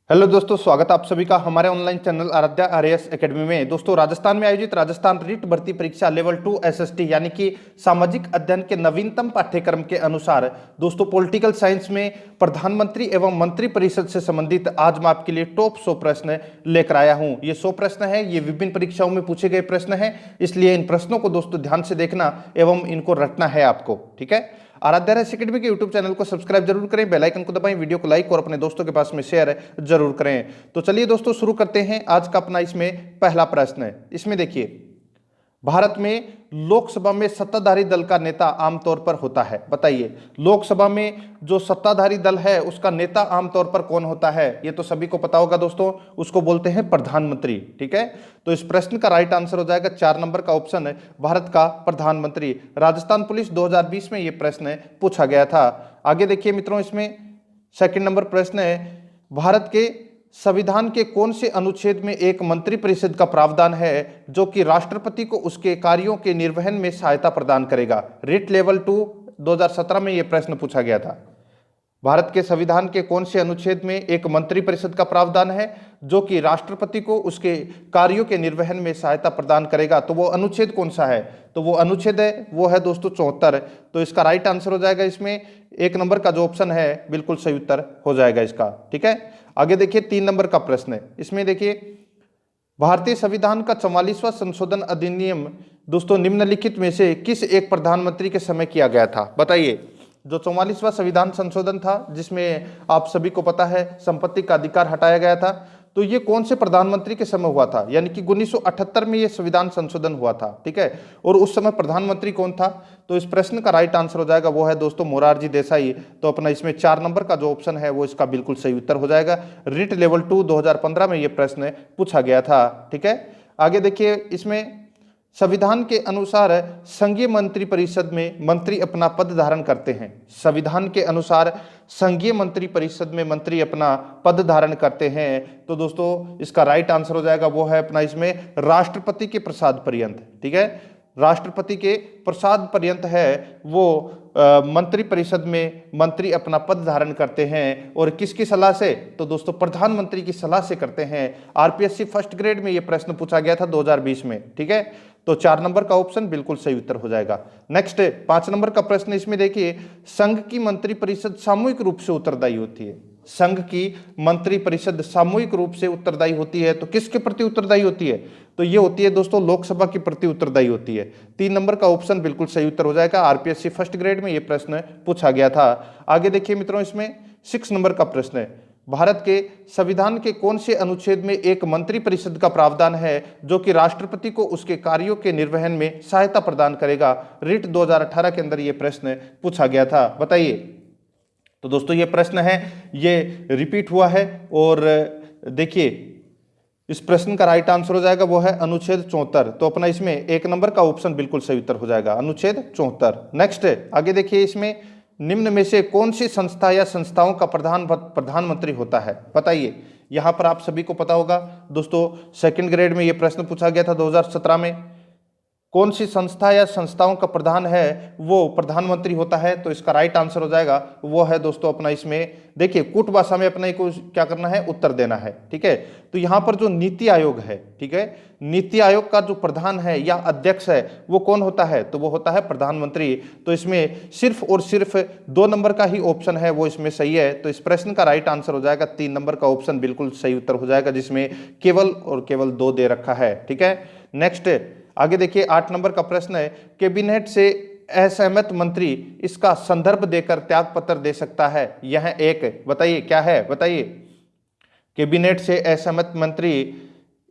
Hello दोस्तों, स्वागत है आप सभी का हमारे online channel Aradhya RAS academy में। दोस्तों, राजस्थान में आयोजित राजस्थान रीट भर्ती परीक्षा लेवल 2 एसएसटी यानी कि सामाजिक अध्ययन के नवीनतम पाठ्यक्रम के अनुसार दोस्तों पॉलिटिकल साइंस में प्रधानमंत्री एवं मंत्री परिषद से संबंधित आज मैं आपके लिए टॉप 100 प्रश्न लेकर आया हूं। ये 100 प्रश्न है, ये विभिन्न परीक्षाओं में पूछे गए प्रश्न है, इसलिए इन प्रश्नों को दोस्तों ध्यान से देखना एवं इनको रटना है आपको। ठीक है, आराध्या आरएएस एकेडमी के यूट्यूब चैनल को सब्सक्राइब जरूर करें, बेल आइकन को दबाएं, वीडियो को लाइक और अपने दोस्तों के पास में शेयर जरूर करें। तो चलिए दोस्तों शुरू करते हैं आज का अपना इसमें पहला प्रश्न है। इसमें देखिए, भारत में लोकसभा में सत्ताधारी दल का नेता आमतौर पर होता है। बताइए, लोकसभा में जो सत्ताधारी दल है उसका नेता आमतौर पर कौन होता है? ये तो सभी को पता होगा दोस्तों, उसको बोलते हैं प्रधानमंत्री। ठीक है, तो इस प्रश्न का राइट आंसर हो जाएगा 4 नंबर का ऑप्शन है, भारत का प्रधानमंत्री। राजस्थान पुलिस 2020 में ये प्रश्न पूछा गया था। आगे देखिए मित्रों, इसमें सेकंड नंबर प्रश्न है, भारत के संविधान के कौन से अनुच्छेद में एक मंत्री परिषद का प्रावधान है जो कि राष्ट्रपति को उसके कार्यों के निर्वहन में सहायता प्रदान करेगा? रिट लेवल 2 2017 में यह प्रश्न पूछा गया था। भारत के संविधान के कौन से अनुच्छेद में एक मंत्री परिषद का प्रावधान है जो कि राष्ट्रपति को उसके कार्यों के निर्वहन में सहायता प्रदान करेगा? तो वो अनुच्छेद कौन सा है? तो वो अनुच्छेद है, वो है दोस्तों 74। तो इसका राइट आंसर हो जाएगा इसमें 1 नंबर का जो ऑप्शन है बिल्कुल सही उत्तर हो जाएगा इसका। ठीक है, आगे देखिए 3 नंबर का प्रश्न है। इसमें देखिए, भारतीय संविधान का 44वां संशोधन अधिनियम दोस्तों निम्नलिखित में से किस एक प्रधानमंत्री के समय किया गया था? बताइए, जो 44वां संविधान संशोधन था जिसमें आप सभी को पता है संपत्ति का अधिकार हटाया गया था, तो ये कौन से प्रधानमंत्री के समय हुआ था? यानी कि 1978 में ये संविधान संशोधन हुआ था। ठीक है, और उस समय प्रधानमंत्री कौन था? तो इस प्रश्न का राइट आंसर हो जाएगा वो है दोस्तों मोरारजी देसाई। तो अपना इसमें 4 नंबर का जो ऑप्शन है वो इसका बिल्कुल सही उत्तर हो जाएगा। रिट लेवल 2 2015 में ये प्रश्न पूछा गया था। ठीक है, आगे देखिए, इसमें संविधान के अनुसार संघीय मंत्री परिषद में मंत्री अपना पद धारण करते हैं। संविधान के अनुसार संघीय मंत्री परिषद में मंत्री अपना पद धारण करते हैं। तो दोस्तों इसका राइट आंसर हो जाएगा वो है अपना इसमें राष्ट्रपति के प्रसाद पर्यंत। ठीक है, राष्ट्रपति के प्रसाद पर्यंत है वो मंत्री परिषद में मंत्री अपना पद धारण करते हैं। और किसकी सलाह से? तो दोस्तों प्रधानमंत्री की सलाह से करते हैं। आरपीएससी फर्स्ट ग्रेड में ये प्रश्न पूछा गया था 2020 में। ठीक है, तो 4 नंबर का ऑप्शन बिल्कुल सही उत्तर हो जाएगा। नेक्स्ट 5 नंबर का प्रश्न, इसमें देखिए, संघ की मंत्री परिषद सामूहिक रूप से उत्तरदायी होती है। संघ की मंत्री परिषद सामूहिक रूप से उत्तरदायी होती है, तो किसके प्रति उत्तरदायी होती है? तो ये होती है दोस्तों लोकसभा के प्रति उत्तरदायी होती है। 3 नंबर का ऑप्शन बिल्कुल सही उत्तर हो जाएगा। आरपीएससी फर्स्ट ग्रेड में ये प्रश्न पूछा गया था। आगे देखिए मित्रों, इसमें 6 नंबर का प्रश्न है, भारत के संविधान के कौन से अनुच्छेद में एक मंत्री परिषद का प्रावधान है जो कि राष्ट्रपति को उसके कार्यों के निर्वहन में सहायता प्रदान करेगा? रिट 2018 के अंदर यह प्रश्न पूछा गया था। बताइए, तो दोस्तों ये प्रश्न है, ये रिपीट हुआ है। और देखिए, इस प्रश्न का राइट आंसर हो जाएगा वो है अनुच्छेद 74। तो अपना इसमें 1 नंबर का ऑप्शन बिल्कुल सही उत्तर हो जाएगा, अनुच्छेद 74। नेक्स्ट आगे देखिए, इसमें निम्न में से कौन सी संस्था या संस्थाओं का प्रधानमंत्री होता है? बताइए, यहां पर आप सभी को पता होगा दोस्तों, सेकंड ग्रेड में यह प्रश्न पूछा गया था 2017 में। कौन सी संस्था या संस्थाओं का प्रधान है वो प्रधानमंत्री होता है? तो इसका राइट आंसर हो जाएगा वो है दोस्तों अपना इसमें देखिए, कूट भाषा में अपने को क्या करना है, उत्तर देना है। ठीक है, तो यहाँ पर जो नीति आयोग है, ठीक है, नीति आयोग का जो प्रधान है या अध्यक्ष है वो कौन होता है? तो वो होता है प्रधानमंत्री। तो इसमें सिर्फ और सिर्फ 2 नंबर का ही ऑप्शन है वो इसमें सही है। तो इस प्रश्न का राइट आंसर हो जाएगा 3 नंबर का ऑप्शन बिल्कुल सही उत्तर हो जाएगा, जिसमें केवल और केवल 2 दे रखा है। ठीक है, नेक्स्ट आगे देखिए, 8 नंबर का प्रश्न है, कैबिनेट से असहमत मंत्री इसका संदर्भ देकर त्याग पत्र दे सकता है? यह एक, बताइए क्या है? बताइए, कैबिनेट से असहमत मंत्री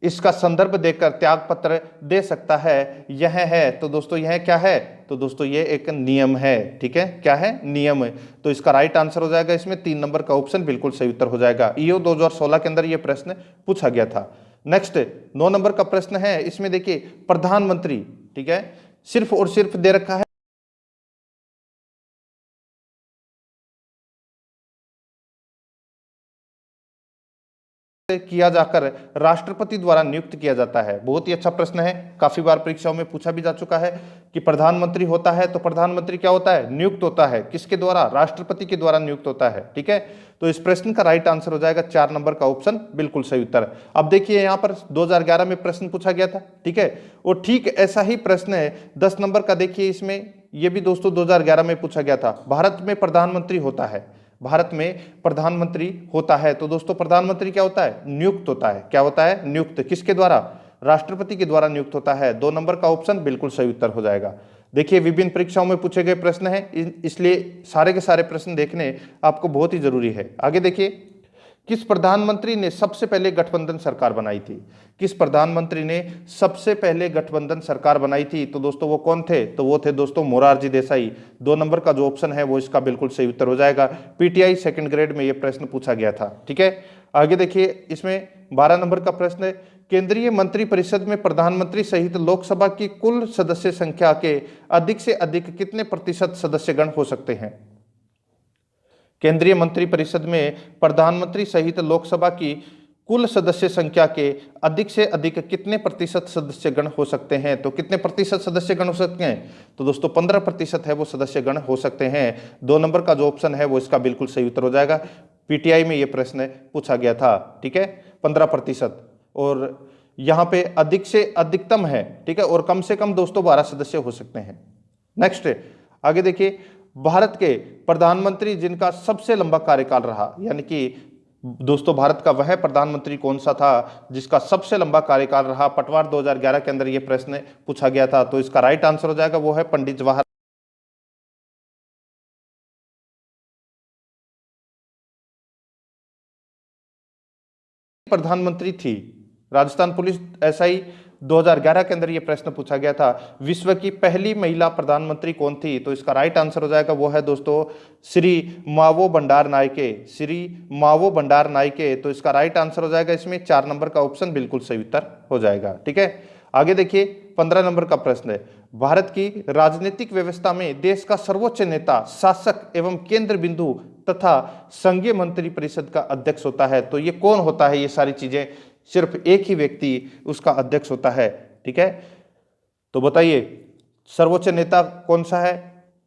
इसका संदर्भ देकर त्याग पत्र दे सकता है, यह है। तो दोस्तों यह क्या है? तो दोस्तों ये एक नियम है। ठीक है, क्या है? नियम है। तो इसका राइट आंसर हो जाएगा इसमें 3 नंबर का ऑप्शन बिल्कुल सही उत्तर हो जाएगा। ईओ 2016 के अंदर यह प्रश्न पूछा गया था। नेक्स्ट 9 नंबर का प्रश्न है, इसमें देखिए प्रधानमंत्री, ठीक है, सिर्फ और सिर्फ दे रखा है किया जाकर राष्ट्रपति द्वारा नियुक्त किया जाता है। बहुत ही अच्छा प्रश्न है, काफी बार परीक्षाओं में पूछा भी जा चुका है कि प्रधानमंत्री होता है तो प्रधानमंत्री क्या होता है? नियुक्त होता है। किसके द्वारा? राष्ट्रपति के द्वारा नियुक्त होता है। ठीक है, तो इस प्रश्न का राइट आंसर हो जाएगा 4 नंबर का ऑप्शन बिल्कुल सही उत्तर। अब देखिए यहाँ पर 2011 में प्रश्न पूछा गया था, ठीक है, और ठीक ऐसा ही प्रश्न है 10 नंबर का। देखिए इसमें ये भी दोस्तों 2011 में पूछा गया था। भारत में प्रधानमंत्री होता है, भारत में प्रधानमंत्री होता है, तो दोस्तों प्रधानमंत्री क्या होता है? नियुक्त होता है। क्या होता है? नियुक्त। किसके द्वारा? राष्ट्रपति के द्वारा नियुक्त होता है। 2 नंबर का ऑप्शन बिल्कुल सही उत्तर हो जाएगा। देखिए विभिन्न परीक्षाओं में पूछे गए प्रश्न हैं, इसलिए सारे के सारे प्रश्न देखने आपको बहुत ही जरूरी है। आगे देखिए, किस प्रधानमंत्री ने सबसे पहले गठबंधन सरकार बनाई थी? किस प्रधानमंत्री ने सबसे पहले गठबंधन सरकार बनाई थी? तो दोस्तों वो कौन थे? तो वो थे दोस्तों मोरारजी देसाई। 2 नंबर का जो ऑप्शन है वो इसका बिल्कुल सही उत्तर हो जाएगा। पीटीआई सेकंड ग्रेड में ये प्रश्न पूछा गया था, ठीक है। आगे देखिए, इसमें 12 नंबर का प्रश्न है, केंद्रीय मंत्रिपरिषद में प्रधानमंत्री सहित लोकसभा की कुल सदस्य संख्या के अधिक से अधिक कितने प्रतिशत सदस्यगण हो सकते हैं? केंद्रीय मंत्रिपरिषद में प्रधानमंत्री सहित लोकसभा की कुल सदस्य संख्या के अधिक से अधिक कितने प्रतिशत सदस्यगण हो सकते हैं? तो कितने प्रतिशत सदस्यगण हो सकते हैं? तो दोस्तों 15% है वो सदस्यगण हो सकते हैं। 2 नंबर का जो ऑप्शन है वो इसका बिल्कुल सही उत्तर हो जाएगा। पीटीआई में ये प्रश्न पूछा गया था, ठीक है, 15%। और यहाँ पे अधिक से अधिकतम है, ठीक है, और कम से कम दोस्तों 12 सदस्य हो सकते हैं। नेक्स्ट आगे देखिए, भारत के प्रधानमंत्री जिनका सबसे लंबा कार्यकाल रहा, यानी कि दोस्तों भारत का वह प्रधानमंत्री कौन सा था जिसका सबसे लंबा कार्यकाल रहा? पटवार 2011 के अंदर यह प्रश्न पूछा गया था, तो इसका राइट आंसर हो जाएगा वो है पंडित जवाहर प्रधानमंत्री थी। राजस्थान पुलिस एसआई 2011 के अंदर यह प्रश्न पूछा गया था, विश्व की पहली महिला प्रधानमंत्री कौन थी? तो इसका राइट आंसर हो जाएगा वो है दोस्तों श्री मावो भंडार नायके, श्री मावो भंडार नायके। तो इसका राइट आंसर हो जाएगा इसमें 4 नंबर का ऑप्शन बिल्कुल सही उत्तर हो जाएगा, ठीक है। आगे देखिए, 15 नंबर का प्रश्न है, भारत की राजनीतिक व्यवस्था में देश का सर्वोच्च नेता, शासक एवं केंद्र बिंदु तथा संघीय मंत्रिपरिषद का अध्यक्ष होता है। तो ये कौन होता है? ये सारी चीजें सिर्फ एक ही व्यक्ति उसका अध्यक्ष होता है, ठीक है। तो बताइए सर्वोच्च नेता कौन सा है?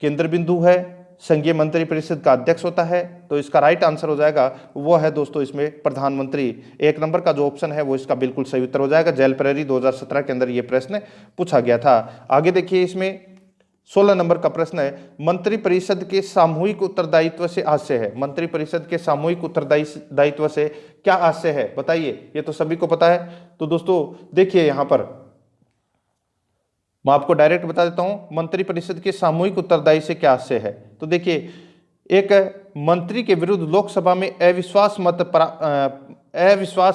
केंद्र बिंदु है, संघीय मंत्रिपरिषद का अध्यक्ष होता है। तो इसका राइट आंसर हो जाएगा वो है दोस्तों इसमें प्रधानमंत्री। 1 नंबर का जो ऑप्शन है वो इसका बिल्कुल सही उत्तर हो जाएगा। जेल प्रेरी 2017 के अंदर ये प्रश्न पूछा गया था। आगे देखिए, इसमें 16 नंबर का प्रश्न है, मंत्रिपरिषद के सामूहिक उत्तरदायित्व से आशय है। मंत्रिपरिषद के सामूहिक उत्तरदायित्व से क्या आशय है? बताइए, ये तो सभी को पता है। तो दोस्तों देखिए, यहां पर मैं आपको डायरेक्ट बता देता हूं, मंत्रिपरिषद के सामूहिक उत्तरदायी से क्या आशय है। तो देखिए, एक मंत्री के विरुद्ध लोकसभा में अविश्वास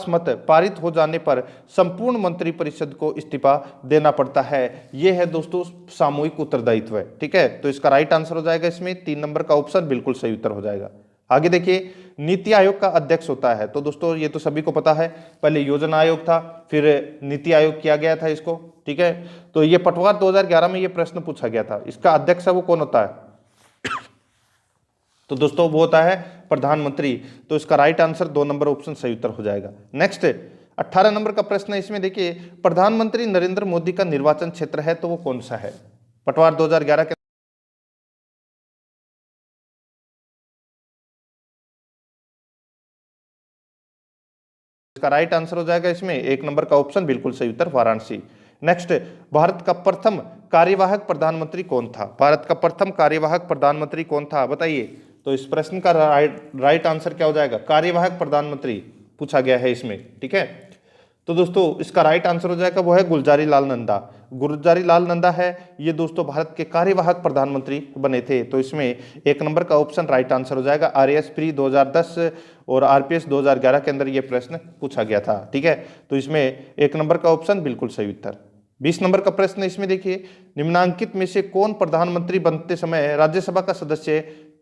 मत पारित हो जाने पर संपूर्ण मंत्रिपरिषद को इस्तीफा देना पड़ता है। यह है दोस्तों सामूहिक उत्तरदायित्व है, ठीक है। तो इसका राइट आंसर हो जाएगा इसमें 3 नंबर का ऑप्शन बिल्कुल सही उत्तर हो जाएगा। आगे देखिए, नीति आयोग का अध्यक्ष होता है। तो दोस्तों ये तो सभी को पता है, पहले योजना आयोग था, फिर नीति आयोग किया गया था इसको, ठीक है। तो ये पटवार 2011 में ये प्रश्न पूछा गया था, इसका अध्यक्ष है वो कौन होता है? तो दोस्तों वो होता है प्रधानमंत्री। तो इसका राइट आंसर 2 नंबर ऑप्शन सही उत्तर हो जाएगा। नेक्स्ट 18 नंबर का प्रश्न है, इसमें देखिए, प्रधानमंत्री नरेंद्र मोदी का निर्वाचन क्षेत्र है तो वो कौन सा है? पटवार 2011 के इसका राइट आंसर हो जाएगा इसमें 1 नंबर का ऑप्शन बिल्कुल सही उत्तर वाराणसी। नेक्स्ट, भारत का प्रथम कार्यवाहक प्रधानमंत्री कौन था? भारत का प्रथम कार्यवाहक प्रधानमंत्री कौन था? बताइए। तो इस प्रश्न का राइट आंसर क्या हो जाएगा? कार्यवाहक प्रधानमंत्री पूछा गया है इसमें, ठीक है। तो दोस्तों इसका राइट आंसर हो जाएगा वो है गुलजारी लाल नंदा। गुलजारी लाल नंदा है ये दोस्तों भारत के कार्यवाहक प्रधानमंत्री बने थे। तो इसमें 1 नंबर का ऑप्शन राइट आंसर हो जाएगा। आरएएस प्री 2010 और आरपीएस 2011 के अंदर ये प्रश्न पूछा गया था, ठीक है। तो इसमें 1 नंबर का ऑप्शन बिल्कुल सही उत्तर। 20 नंबर का प्रश्न इसमें देखिए, निम्नांकित में से कौन प्रधानमंत्री बनते समय राज्यसभा का सदस्य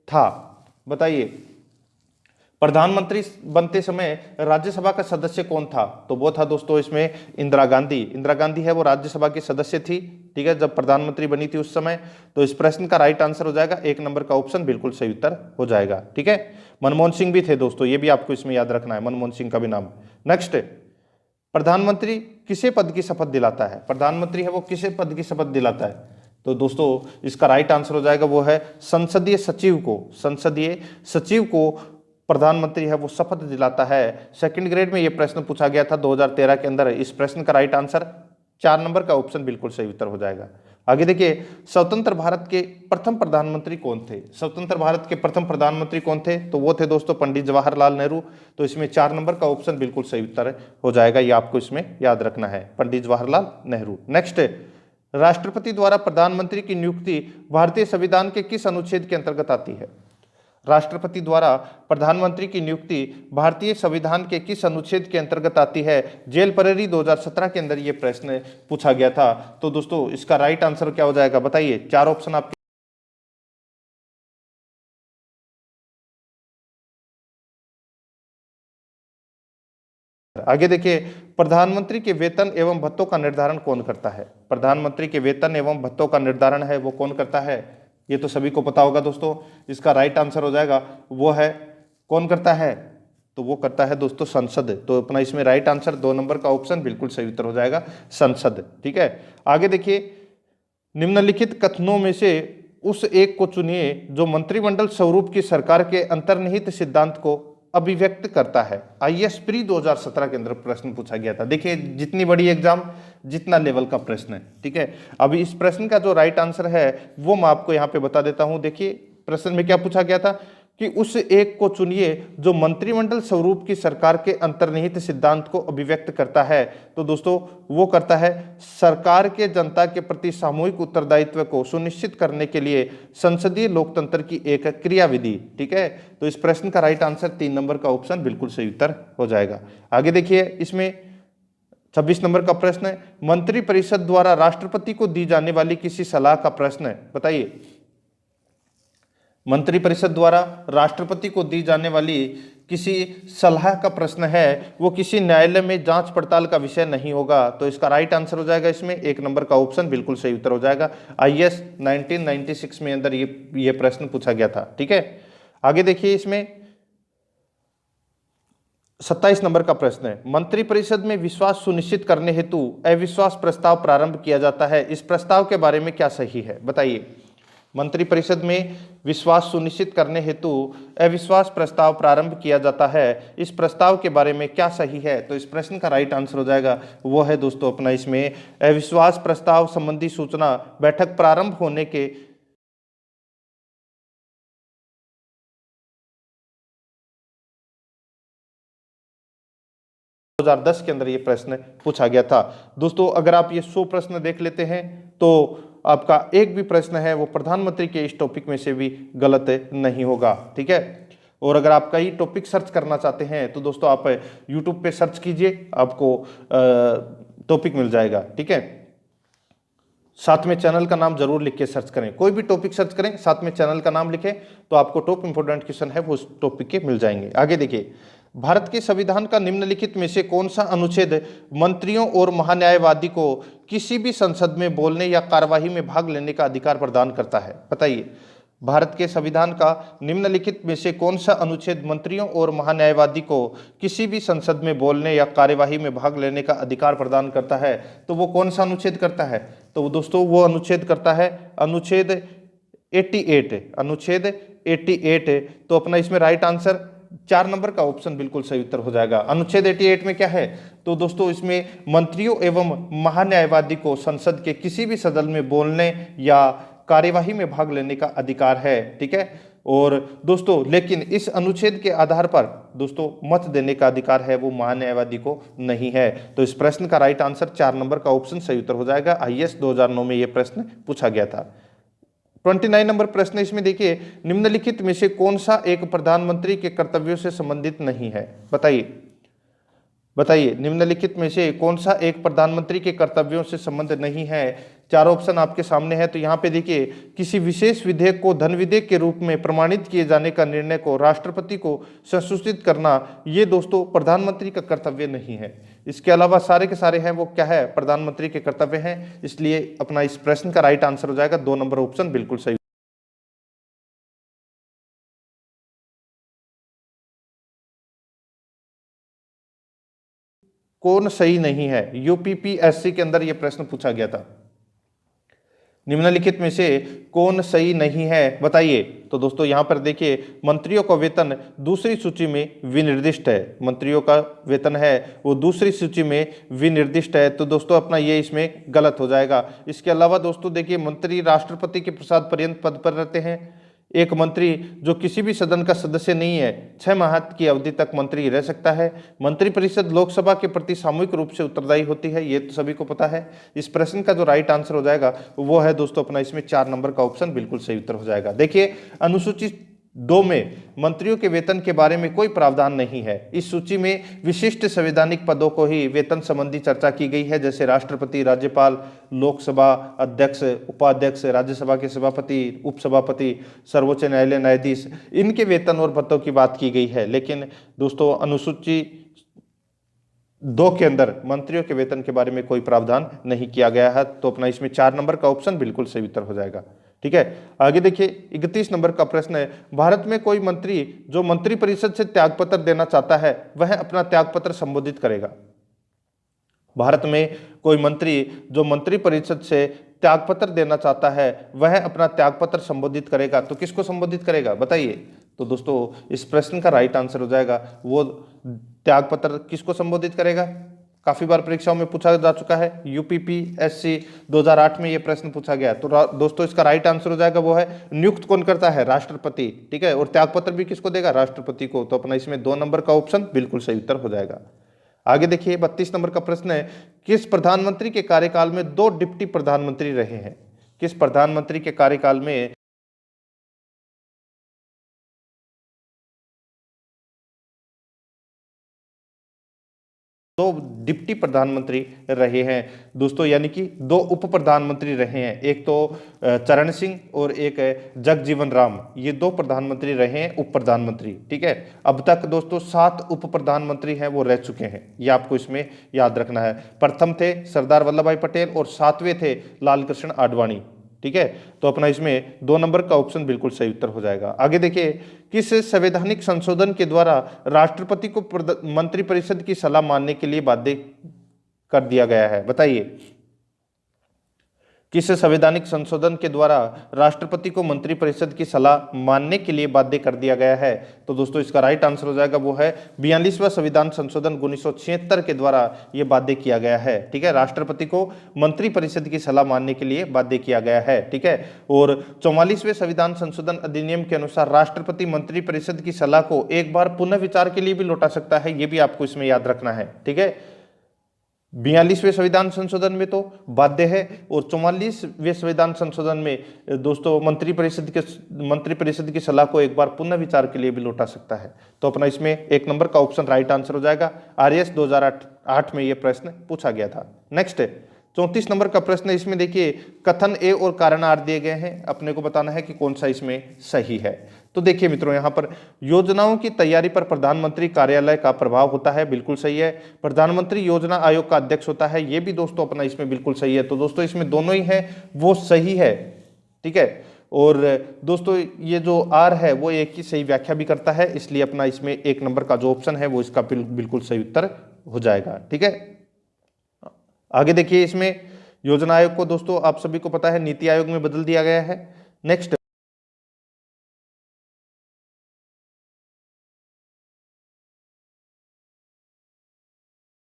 था? बताइए, प्रधानमंत्री बनते समय राज्यसभा का सदस्य कौन था? तो वो था दोस्तों इसमें इंदिरा गांधी। इंदिरा गांधी है वो राज्यसभा की सदस्य थी, ठीक है, जब प्रधानमंत्री बनी थी उस समय। तो इस प्रश्न का राइट आंसर हो जाएगा 1 नंबर का ऑप्शन बिल्कुल सही उत्तर हो जाएगा, ठीक है। मनमोहन सिंह भी थे दोस्तों, ये भी आपको इसमें याद रखना है, मनमोहन सिंह का भी नाम। नेक्स्ट, प्रधानमंत्री किसे पद की शपथ दिलाता है? प्रधानमंत्री है वो किसे पद की शपथ दिलाता है? तो दोस्तों इसका राइट आंसर हो जाएगा वो है संसदीय सचिव को। संसदीय सचिव को प्रधानमंत्री है वो शपथ दिलाता है। सेकंड ग्रेड में ये प्रश्न पूछा गया था 2013 के अंदर। इस प्रश्न का राइट आंसर 4 नंबर का ऑप्शन बिल्कुल सही उत्तर हो जाएगा। आगे देखिए, स्वतंत्र भारत के प्रथम प्रधानमंत्री कौन थे? स्वतंत्र भारत के प्रथम प्रधानमंत्री कौन थे? तो वो थे दोस्तों पंडित जवाहरलाल नेहरू। तो इसमें 4 नंबर का ऑप्शन बिल्कुल सही उत्तर हो जाएगा, ये आपको इसमें याद रखना है, पंडित जवाहरलाल नेहरू। नेक्स्ट, राष्ट्रपति द्वारा प्रधानमंत्री की नियुक्ति भारतीय संविधान के किस अनुच्छेद के अंतर्गत आती है? राष्ट्रपति द्वारा प्रधानमंत्री की नियुक्ति भारतीय संविधान के किस अनुच्छेद के अंतर्गत आती है? जेल परेरी 2017 के अंदर यह प्रश्न पूछा गया था। तो दोस्तों इसका राइट आंसर क्या हो जाएगा बताइए? 4 ऑप्शन आपके आगे देखिए, प्रधानमंत्री के वेतन एवं भत्तों का निर्धारण कौन करता है? प्रधानमंत्री के वेतन एवं भत्तों का निर्धारण है वो कौन करता है? ये तो सभी को पता होगा दोस्तों। इसका राइट आंसर हो जाएगा वो है, कौन करता है? तो वो करता है दोस्तों संसद। तो अपना इसमें राइट आंसर 2 नंबर का ऑप्शन बिल्कुल सही उत्तर हो जाएगा, संसद। ठीक है, आगे देखिए, निम्नलिखित कथनों में से उस एक को चुनिए जो मंत्रिमंडल स्वरूप की सरकार के अंतर्निहित सिद्धांत को अभिव्यक्त करता है। आईएएस प्री 2017 के अंदर प्रश्न पूछा गया था। देखिए, जितनी बड़ी एग्जाम जितना लेवल का प्रश्न है। ठीक है, अभी इस प्रश्न का जो राइट आंसर है वो मैं आपको यहाँ पे बता देता हूँ। देखिए, प्रश्न में क्या पूछा गया था कि उस एक को चुनिए जो मंत्रिमंडल स्वरूप की सरकार के अंतर्निहित सिद्धांत को अभिव्यक्त करता है। तो दोस्तों वो करता है सरकार के जनता के प्रति सामूहिक उत्तरदायित्व को सुनिश्चित करने के लिए संसदीय लोकतंत्र की एक क्रियाविधि। ठीक है, तो इस प्रश्न का राइट आंसर 3 नंबर का ऑप्शन बिल्कुल सही उत्तर हो जाएगा। आगे देखिए, इसमें 26 नंबर का प्रश्न है, मंत्रिपरिषद द्वारा राष्ट्रपति को दी जाने वाली किसी सलाह का प्रश्न है, बताइए। मंत्रिपरिषद द्वारा राष्ट्रपति को दी जाने वाली किसी सलाह का प्रश्न है वो किसी न्यायालय में जांच पड़ताल का विषय नहीं होगा। तो इसका राइट आंसर हो जाएगा इसमें 1 नंबर का ऑप्शन बिल्कुल सही उत्तर हो जाएगा। आईएएस 1996 में अंदर ये प्रश्न पूछा गया था। ठीक है, आगे देखिए, इसमें 27 नंबर का प्रश्न है, मंत्रिपरिषद में विश्वास सुनिश्चित करने हेतु अविश्वास प्रस्ताव प्रारंभ किया जाता है, इस प्रस्ताव के बारे में क्या सही है, बताइए। मंत्रिपरिषद में विश्वास सुनिश्चित करने हेतु अविश्वास प्रस्ताव प्रारंभ किया जाता है, इस प्रस्ताव के बारे में क्या सही है? तो इस प्रश्न का राइट आंसर हो जाएगा वो है दोस्तों अपना इसमें अविश्वास प्रस्ताव संबंधी सूचना बैठक प्रारंभ होने के 2010 के अंदर ये प्रश्न पूछा गया था। दोस्तों अगर आप ये 100 प्रश्न देख लेते हैं तो आपका एक भी प्रश्न है वो प्रधानमंत्री के इस टॉपिक में से भी गलत नहीं होगा। ठीक है, और अगर आप कई टॉपिक सर्च करना चाहते हैं तो दोस्तों आप यूट्यूब पे सर्च कीजिए, आपको टॉपिक मिल जाएगा। ठीक है, साथ में चैनल का नाम जरूर लिख के सर्च करें। कोई भी टॉपिक सर्च करें, साथ में चैनल का नाम लिखें तो आपको टॉप इंपोर्टेंट क्वेश्चन है वो उस टॉपिक के मिल जाएंगे। आगे देखिए, भारत के संविधान का निम्नलिखित में से कौन सा अनुच्छेद मंत्रियों और महान्यायवादी को किसी भी संसद में बोलने या कार्यवाही में भाग लेने का अधिकार प्रदान करता है, बताइए। भारत के संविधान का निम्नलिखित में से कौन सा अनुच्छेद मंत्रियों और महान्यायवादी को किसी भी संसद में बोलने या कार्यवाही में भाग लेने का अधिकार प्रदान करता है? तो वो कौन सा अनुच्छेद करता है? तो दोस्तों वो अनुच्छेद करता है अनुच्छेद 88, अनुच्छेद 88। तो अपना इसमें राइट आंसर 4 नंबर का ऑप्शन बिल्कुल सही उत्तर हो जाएगा। अनुच्छेद 88 में क्या है? तो दोस्तों इसमें मंत्रियों एवं महान्यायवादी को संसद के किसी भी सदन में बोलने या कार्यवाही में भाग लेने का अधिकार है। ठीक है, और दोस्तों लेकिन इस अनुच्छेद के आधार पर दोस्तों मत देने का अधिकार है वो महान्यायवादी को नहीं है। तो इस प्रश्न का राइट आंसर 4 नंबर का ऑप्शन सही उत्तर हो जाएगा। आईएएस 2009 में यह प्रश्न पूछा गया था। 29 नंबर प्रश्न इसमें देखिए, निम्नलिखित में से कौन सा एक प्रधानमंत्री के कर्तव्यों से संबंधित नहीं है, बताइए। बताइए निम्नलिखित में से कौन सा एक प्रधानमंत्री के कर्तव्यों से संबंध नहीं है? 4 ऑप्शन आपके सामने है। तो यहाँ पे देखिए, किसी विशेष विधेयक को धन विधेयक के रूप में प्रमाणित किए जाने का निर्णय को राष्ट्रपति को संसूचित करना, ये दोस्तों प्रधानमंत्री का कर्तव्य नहीं है। इसके अलावा सारे के सारे हैं वो क्या है? प्रधानमंत्री के कर्तव्य हैं। इसलिए अपना इस प्रश्न का राइट आंसर हो जाएगा 2 नंबर ऑप्शन बिल्कुल सही। कौन सही नहीं है? यूपीपीएससी के अंदर यह प्रश्न पूछा गया था। निम्नलिखित में से कौन सही नहीं है, बताइए। तो दोस्तों यहाँ पर देखिए, मंत्रियों का वेतन दूसरी सूची में विनिर्दिष्ट है, मंत्रियों का वेतन है वो दूसरी सूची में विनिर्दिष्ट है, तो दोस्तों अपना ये इसमें गलत हो जाएगा। इसके अलावा दोस्तों देखिए, मंत्री राष्ट्रपति के प्रसाद पर्यंत पद पर रहते हैं। एक मंत्री जो किसी भी सदन का सदस्य नहीं है 6 माह की अवधि तक मंत्री रह सकता है। मंत्रिपरिषद लोकसभा के प्रति सामूहिक रूप से उत्तरदायी होती है, ये तो सभी को पता है। इस प्रश्न का जो राइट आंसर हो जाएगा वो है दोस्तों अपना इसमें 4 नंबर का ऑप्शन बिल्कुल सही उत्तर हो जाएगा। देखिए, अनुसूची 2 में मंत्रियों के वेतन के बारे में कोई प्रावधान नहीं है। इस सूची में विशिष्ट संवैधानिक पदों को ही वेतन संबंधी चर्चा की गई है, जैसे राष्ट्रपति, राज्यपाल, लोकसभा अध्यक्ष, उपाध्यक्ष, राज्यसभा के सभापति, उपसभापति, सर्वोच्च न्यायालय न्यायाधीश, इनके वेतन और भत्तों की बात की गई है। लेकिन दोस्तों अनुसूची 2 के अंदर मंत्रियों के वेतन के बारे में कोई प्रावधान नहीं किया गया है, तो अपना इसमें 4 नंबर का ऑप्शन बिल्कुल सही उत्तर हो जाएगा। ठीक है, आगे देखिए 31 नंबर का प्रश्न है, भारत में कोई मंत्री जो मंत्रिपरिषद से त्यागपत्र देना चाहता है वह अपना त्यागपत्र संबोधित करेगा। भारत में कोई मंत्री जो मंत्रिपरिषद से त्यागपत्र देना चाहता है वह अपना त्यागपत्र संबोधित करेगा, तो किसको संबोधित करेगा, बताइए। तो दोस्तों इस प्रश्न का राइट आंसर हो जाएगा वो त्यागपत्र किसको संबोधित करेगा। काफी बार परीक्षाओं में पूछा जा चुका है, यूपीपीएससी 2008 में ये प्रश्न पूछा गया। तो दोस्तों इसका राइट आंसर हो जाएगा वो है नियुक्त कौन करता है, राष्ट्रपति। ठीक है, और त्यागपत्र भी किसको देगा, राष्ट्रपति को। तो अपना इसमें 2 नंबर का ऑप्शन बिल्कुल सही उत्तर हो जाएगा। आगे देखिए 32 नंबर का प्रश्न है, किस प्रधानमंत्री के कार्यकाल में 2 डिप्टी प्रधानमंत्री रहे हैं। किस प्रधानमंत्री के कार्यकाल में दो डिप्टी प्रधानमंत्री रहे हैं दोस्तों, यानी कि 2 उप प्रधानमंत्री रहे हैं। एक तो चरण सिंह और एक जगजीवन राम, ये 2 प्रधानमंत्री रहे हैं, उप प्रधानमंत्री। ठीक है, अब तक दोस्तों 7 उप प्रधानमंत्री हैं वो रह चुके हैं, ये आपको इसमें याद रखना है। प्रथम थे सरदार वल्लभ भाई पटेल और 7वें थे लाल कृष्ण आडवाणी। ठीक है, तो अपना इसमें 2 नंबर का ऑप्शन बिल्कुल सही उत्तर हो जाएगा। आगे देखिए, किस संवैधानिक संशोधन के द्वारा राष्ट्रपति को मंत्रिपरिषद की सलाह मानने के लिए बाध्य कर दिया गया है, बताइए। किस संवैधानिक संशोधन के द्वारा राष्ट्रपति को मंत्रिपरिषद की सलाह मानने के लिए बाध्य कर दिया गया है। तो दोस्तों इसका राइट आंसर हो जाएगा वो है 42वां संविधान संशोधन 1976 के द्वारा ये बाध्य किया गया है। ठीक है, राष्ट्रपति को मंत्रिपरिषद की सलाह मानने के लिए बाध्य किया गया है। ठीक है, और 44वें संविधान संशोधन अधिनियम के अनुसार राष्ट्रपति मंत्रिपरिषद की सलाह को एक बार पुनः विचार के लिए भी लौटा सकता है, ये भी आपको इसमें याद रखना है। ठीक है, 42वें संविधान संशोधन में तो बाध्य है और 44वें संविधान संशोधन में दोस्तों मंत्रिपरिषद की सलाह को एक बार पुनः विचार के लिए भी लौटा सकता है। तो अपना इसमें 1 नंबर का ऑप्शन राइट आंसर हो जाएगा। RAS 2008 में यह प्रश्न पूछा गया था। नेक्स्ट 34 नंबर का प्रश्न है, इसमें देखिए कथन ए और कारण आर दिए गए हैं, अपने को बताना है कि कौन सा इसमें सही है। तो देखिए मित्रों, यहाँ पर योजनाओं की तैयारी पर प्रधानमंत्री कार्यालय का प्रभाव होता है, बिल्कुल सही है। प्रधानमंत्री योजना आयोग का अध्यक्ष होता है, ये भी दोस्तों अपना इसमें बिल्कुल सही है। तो दोस्तों इसमें दोनों ही है वो सही है। ठीक है, और दोस्तों ये जो आर है वो एक ही सही व्याख्या भी करता है, इसलिए अपना इसमें 1 नंबर का जो ऑप्शन है वो इसका बिल्कुल सही उत्तर हो जाएगा। ठीक है, आगे देखिए, इसमें योजना आयोग को दोस्तों आप सभी को पता है नीति आयोग में बदल दिया गया है। नेक्स्ट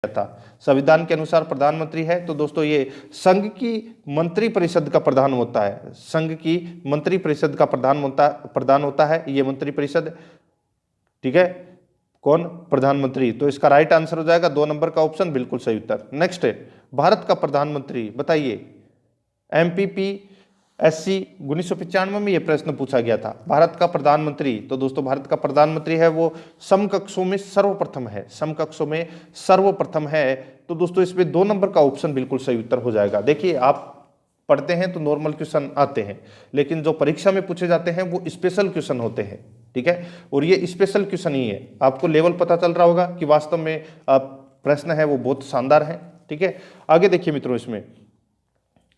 था, संविधान के अनुसार प्रधानमंत्री है, तो दोस्तों ये संघ की मंत्रिपरिषद का प्रधान होता है, संघ की मंत्रिपरिषद का प्रधान होता है ये मंत्रिपरिषद। ठीक है, कौन, प्रधानमंत्री। तो इसका राइट आंसर हो जाएगा 2 नंबर का ऑप्शन बिल्कुल सही उत्तर। नेक्स्ट है भारत का प्रधानमंत्री, बताइए। MPPSC 1995 में यह प्रश्न पूछा गया था, भारत का प्रधानमंत्री। तो दोस्तों भारत का प्रधानमंत्री है वो समकक्षों में सर्वप्रथम है, समकक्षों में सर्वप्रथम है। तो दोस्तों इसमें 2 नंबर का ऑप्शन बिल्कुल सही उत्तर हो जाएगा। देखिए आप पढ़ते हैं तो नॉर्मल क्वेश्चन आते हैं, लेकिन जो परीक्षा में पूछे जाते हैं वो स्पेशल क्वेश्चन होते हैं। ठीक है, और ये स्पेशल क्वेश्चन ही है, आपको लेवल पता चल रहा होगा कि वास्तव में प्रश्न है वो बहुत शानदार है। ठीक है, आगे देखिए मित्रों, इसमें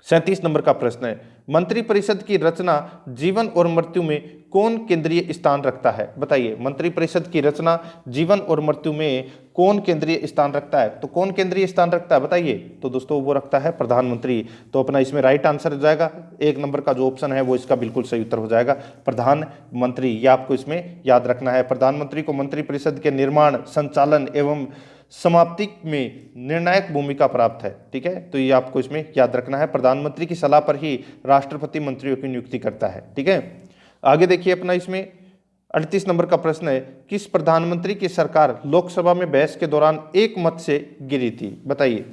37 नंबर का प्रश्न है, मंत्रिपरिषद की रचना, जीवन और मृत्यु में कौन केंद्रीय स्थान रखता है? बताइए, मंत्रिपरिषद की रचना, जीवन और मृत्यु में कौन केंद्रीय स्थान रखता है? तो कौन केंद्रीय स्थान रखता है बताइए? तो दोस्तों वो रखता है प्रधानमंत्री। तो अपना इसमें राइट आंसर हो जाएगा 1 नंबर का जो ऑप्शन है वो इसका बिल्कुल सही उत्तर हो जाएगा, प्रधानमंत्री। ये आपको इसमें याद रखना है। प्रधानमंत्री को मंत्रिपरिषद के निर्माण, संचालन एवं समाप्ति में निर्णायक भूमिका प्राप्त है। ठीक है, तो ये आपको इसमें याद रखना है। प्रधानमंत्री की सलाह पर ही राष्ट्रपति मंत्रियों की नियुक्ति करता है। ठीक है, आगे देखिए अपना इसमें 38 नंबर का प्रश्न है, किस प्रधानमंत्री की सरकार लोकसभा में बहस के दौरान एक मत से गिरी थी? बताइए,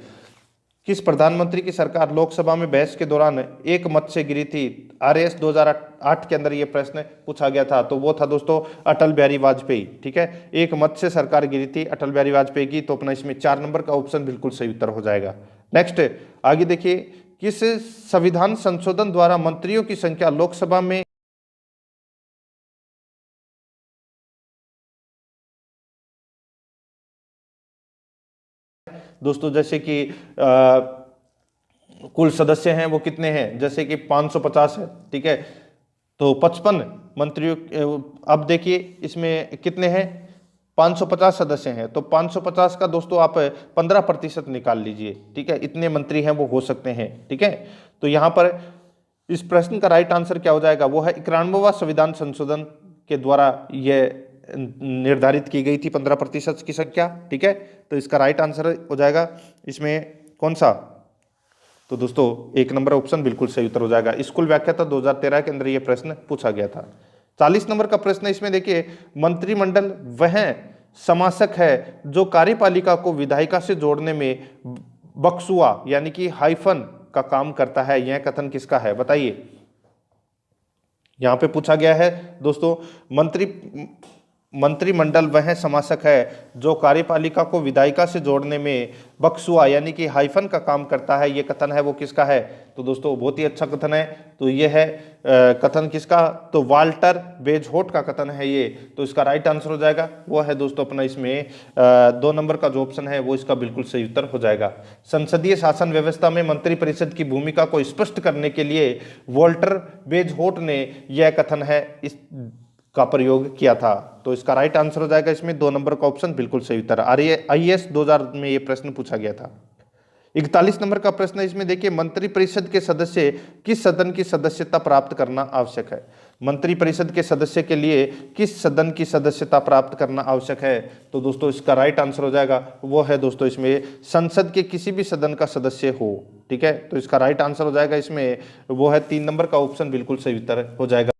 किस प्रधानमंत्री की सरकार लोकसभा में बहस के दौरान एक मत से गिरी थी? आरएस 2008 के अंदर यह प्रश्न पूछा गया था, तो वो था दोस्तों अटल बिहारी वाजपेयी। ठीक है, एक मत से सरकार गिरी थी अटल बिहारी वाजपेयी की। तो अपना इसमें 4 नंबर का ऑप्शन बिल्कुल सही उत्तर हो जाएगा। नेक्स्ट आगे देखिए, किस संविधान संशोधन द्वारा मंत्रियों की संख्या लोकसभा में दोस्तों, जैसे कि कुल सदस्य हैं वो कितने हैं, जैसे कि 550 है। ठीक है, तो 55 मंत्रियों, अब देखिए इसमें कितने हैं, 550 सदस्य हैं, तो 550 का दोस्तों आप 15% निकाल लीजिए। ठीक है, इतने मंत्री हैं वो हो सकते हैं। ठीक है, तो यहाँ पर इस प्रश्न का राइट आंसर क्या हो जाएगा, वो है 91वां संविधान संशोधन के द्वारा यह निर्धारित की गई थी 15% की संख्या। ठीक है, तो इसका राइट आंसर हो जाएगा इसमें कौन सा, तो दोस्तों 1 नंबर ऑप्शन बिल्कुल सही उत्तर हो जाएगा। स्कूल व्याख्याता 2013 के अंदर यह प्रश्न पूछा गया था। 40 नंबर का प्रश्न इसमें देखिए, मंत्रिमंडल वह समासक है जो कार्यपालिका को विधायिका से जोड़ने में बक्सुआ यानी कि हाइफन का काम करता है। यह कथन किसका है? बताइए, यहां पे पूछा गया है दोस्तों, मंत्रिमंडल वह समासक है जो कार्यपालिका को विधायिका से जोड़ने में बक्सुआ यानी कि हाइफन का काम करता है। ये कथन है वो किसका है? तो दोस्तों बहुत ही अच्छा कथन है, तो ये है कथन किसका, तो वाल्टर बेजहोट का कथन है ये। तो इसका राइट आंसर हो जाएगा वो है दोस्तों अपना इसमें 2 नंबर का जो ऑप्शन है वो इसका बिल्कुल सही उत्तर हो जाएगा। संसदीय शासन व्यवस्था में मंत्रिपरिषद की भूमिका को स्पष्ट करने के लिए वाल्टर बेजहोट ने यह कथन है इस का प्रयोग किया था। तो इसका राइट आंसर हो जाएगा इसमें 2 नंबर का ऑप्शन बिल्कुल सही उत्तर। IAS 2000 में ये प्रश्न पूछा गया था। 41 नंबर का प्रश्न है इसमें देखिए, मंत्रिपरिषद के सदस्य किस सदन की सदस्यता प्राप्त करना आवश्यक है? मंत्रिपरिषद के सदस्य के लिए किस सदन की सदस्यता प्राप्त करना आवश्यक है? तो दोस्तों इसका राइट आंसर हो जाएगा वो है दोस्तों इसमें संसद के किसी भी सदन का सदस्य हो। ठीक है, तो इसका राइट आंसर हो जाएगा इसमें वो है 3 नंबर का ऑप्शन बिल्कुल सही उत्तर हो जाएगा।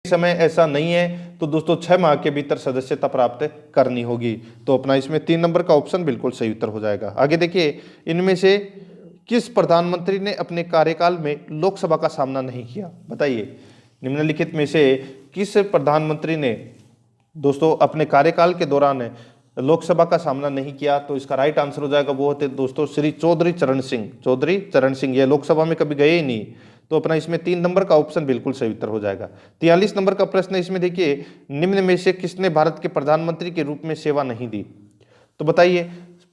समय ऐसा नहीं है तो दोस्तों 6 माह के भीतर सदस्यता प्राप्त करनी होगी। तो अपना इसमें 3 नंबर का ऑप्शन बिल्कुल सही उत्तर हो जाएगा। आगे देखिए, इनमें से किस प्रधानमंत्री ने अपने कार्यकाल में लोकसभा का सामना नहीं किया? बताइए, निम्नलिखित में से किस प्रधानमंत्री ने दोस्तों अपने कार्यकाल के दौरान लोकसभा का सामना नहीं किया? तो इसका राइट आंसर हो जाएगा वो होते दोस्तों श्री चौधरी चरण सिंह। चौधरी चरण सिंह ये लोकसभा में कभी गए ही नहीं। तो अपना इसमें 3 नंबर का ऑप्शन बिल्कुल सही उत्तर हो जाएगा। 43 नंबर का प्रश्न इसमें देखिए, निम्न में से किसने भारत के प्रधानमंत्री के रूप में सेवा नहीं दी? तो बताइए,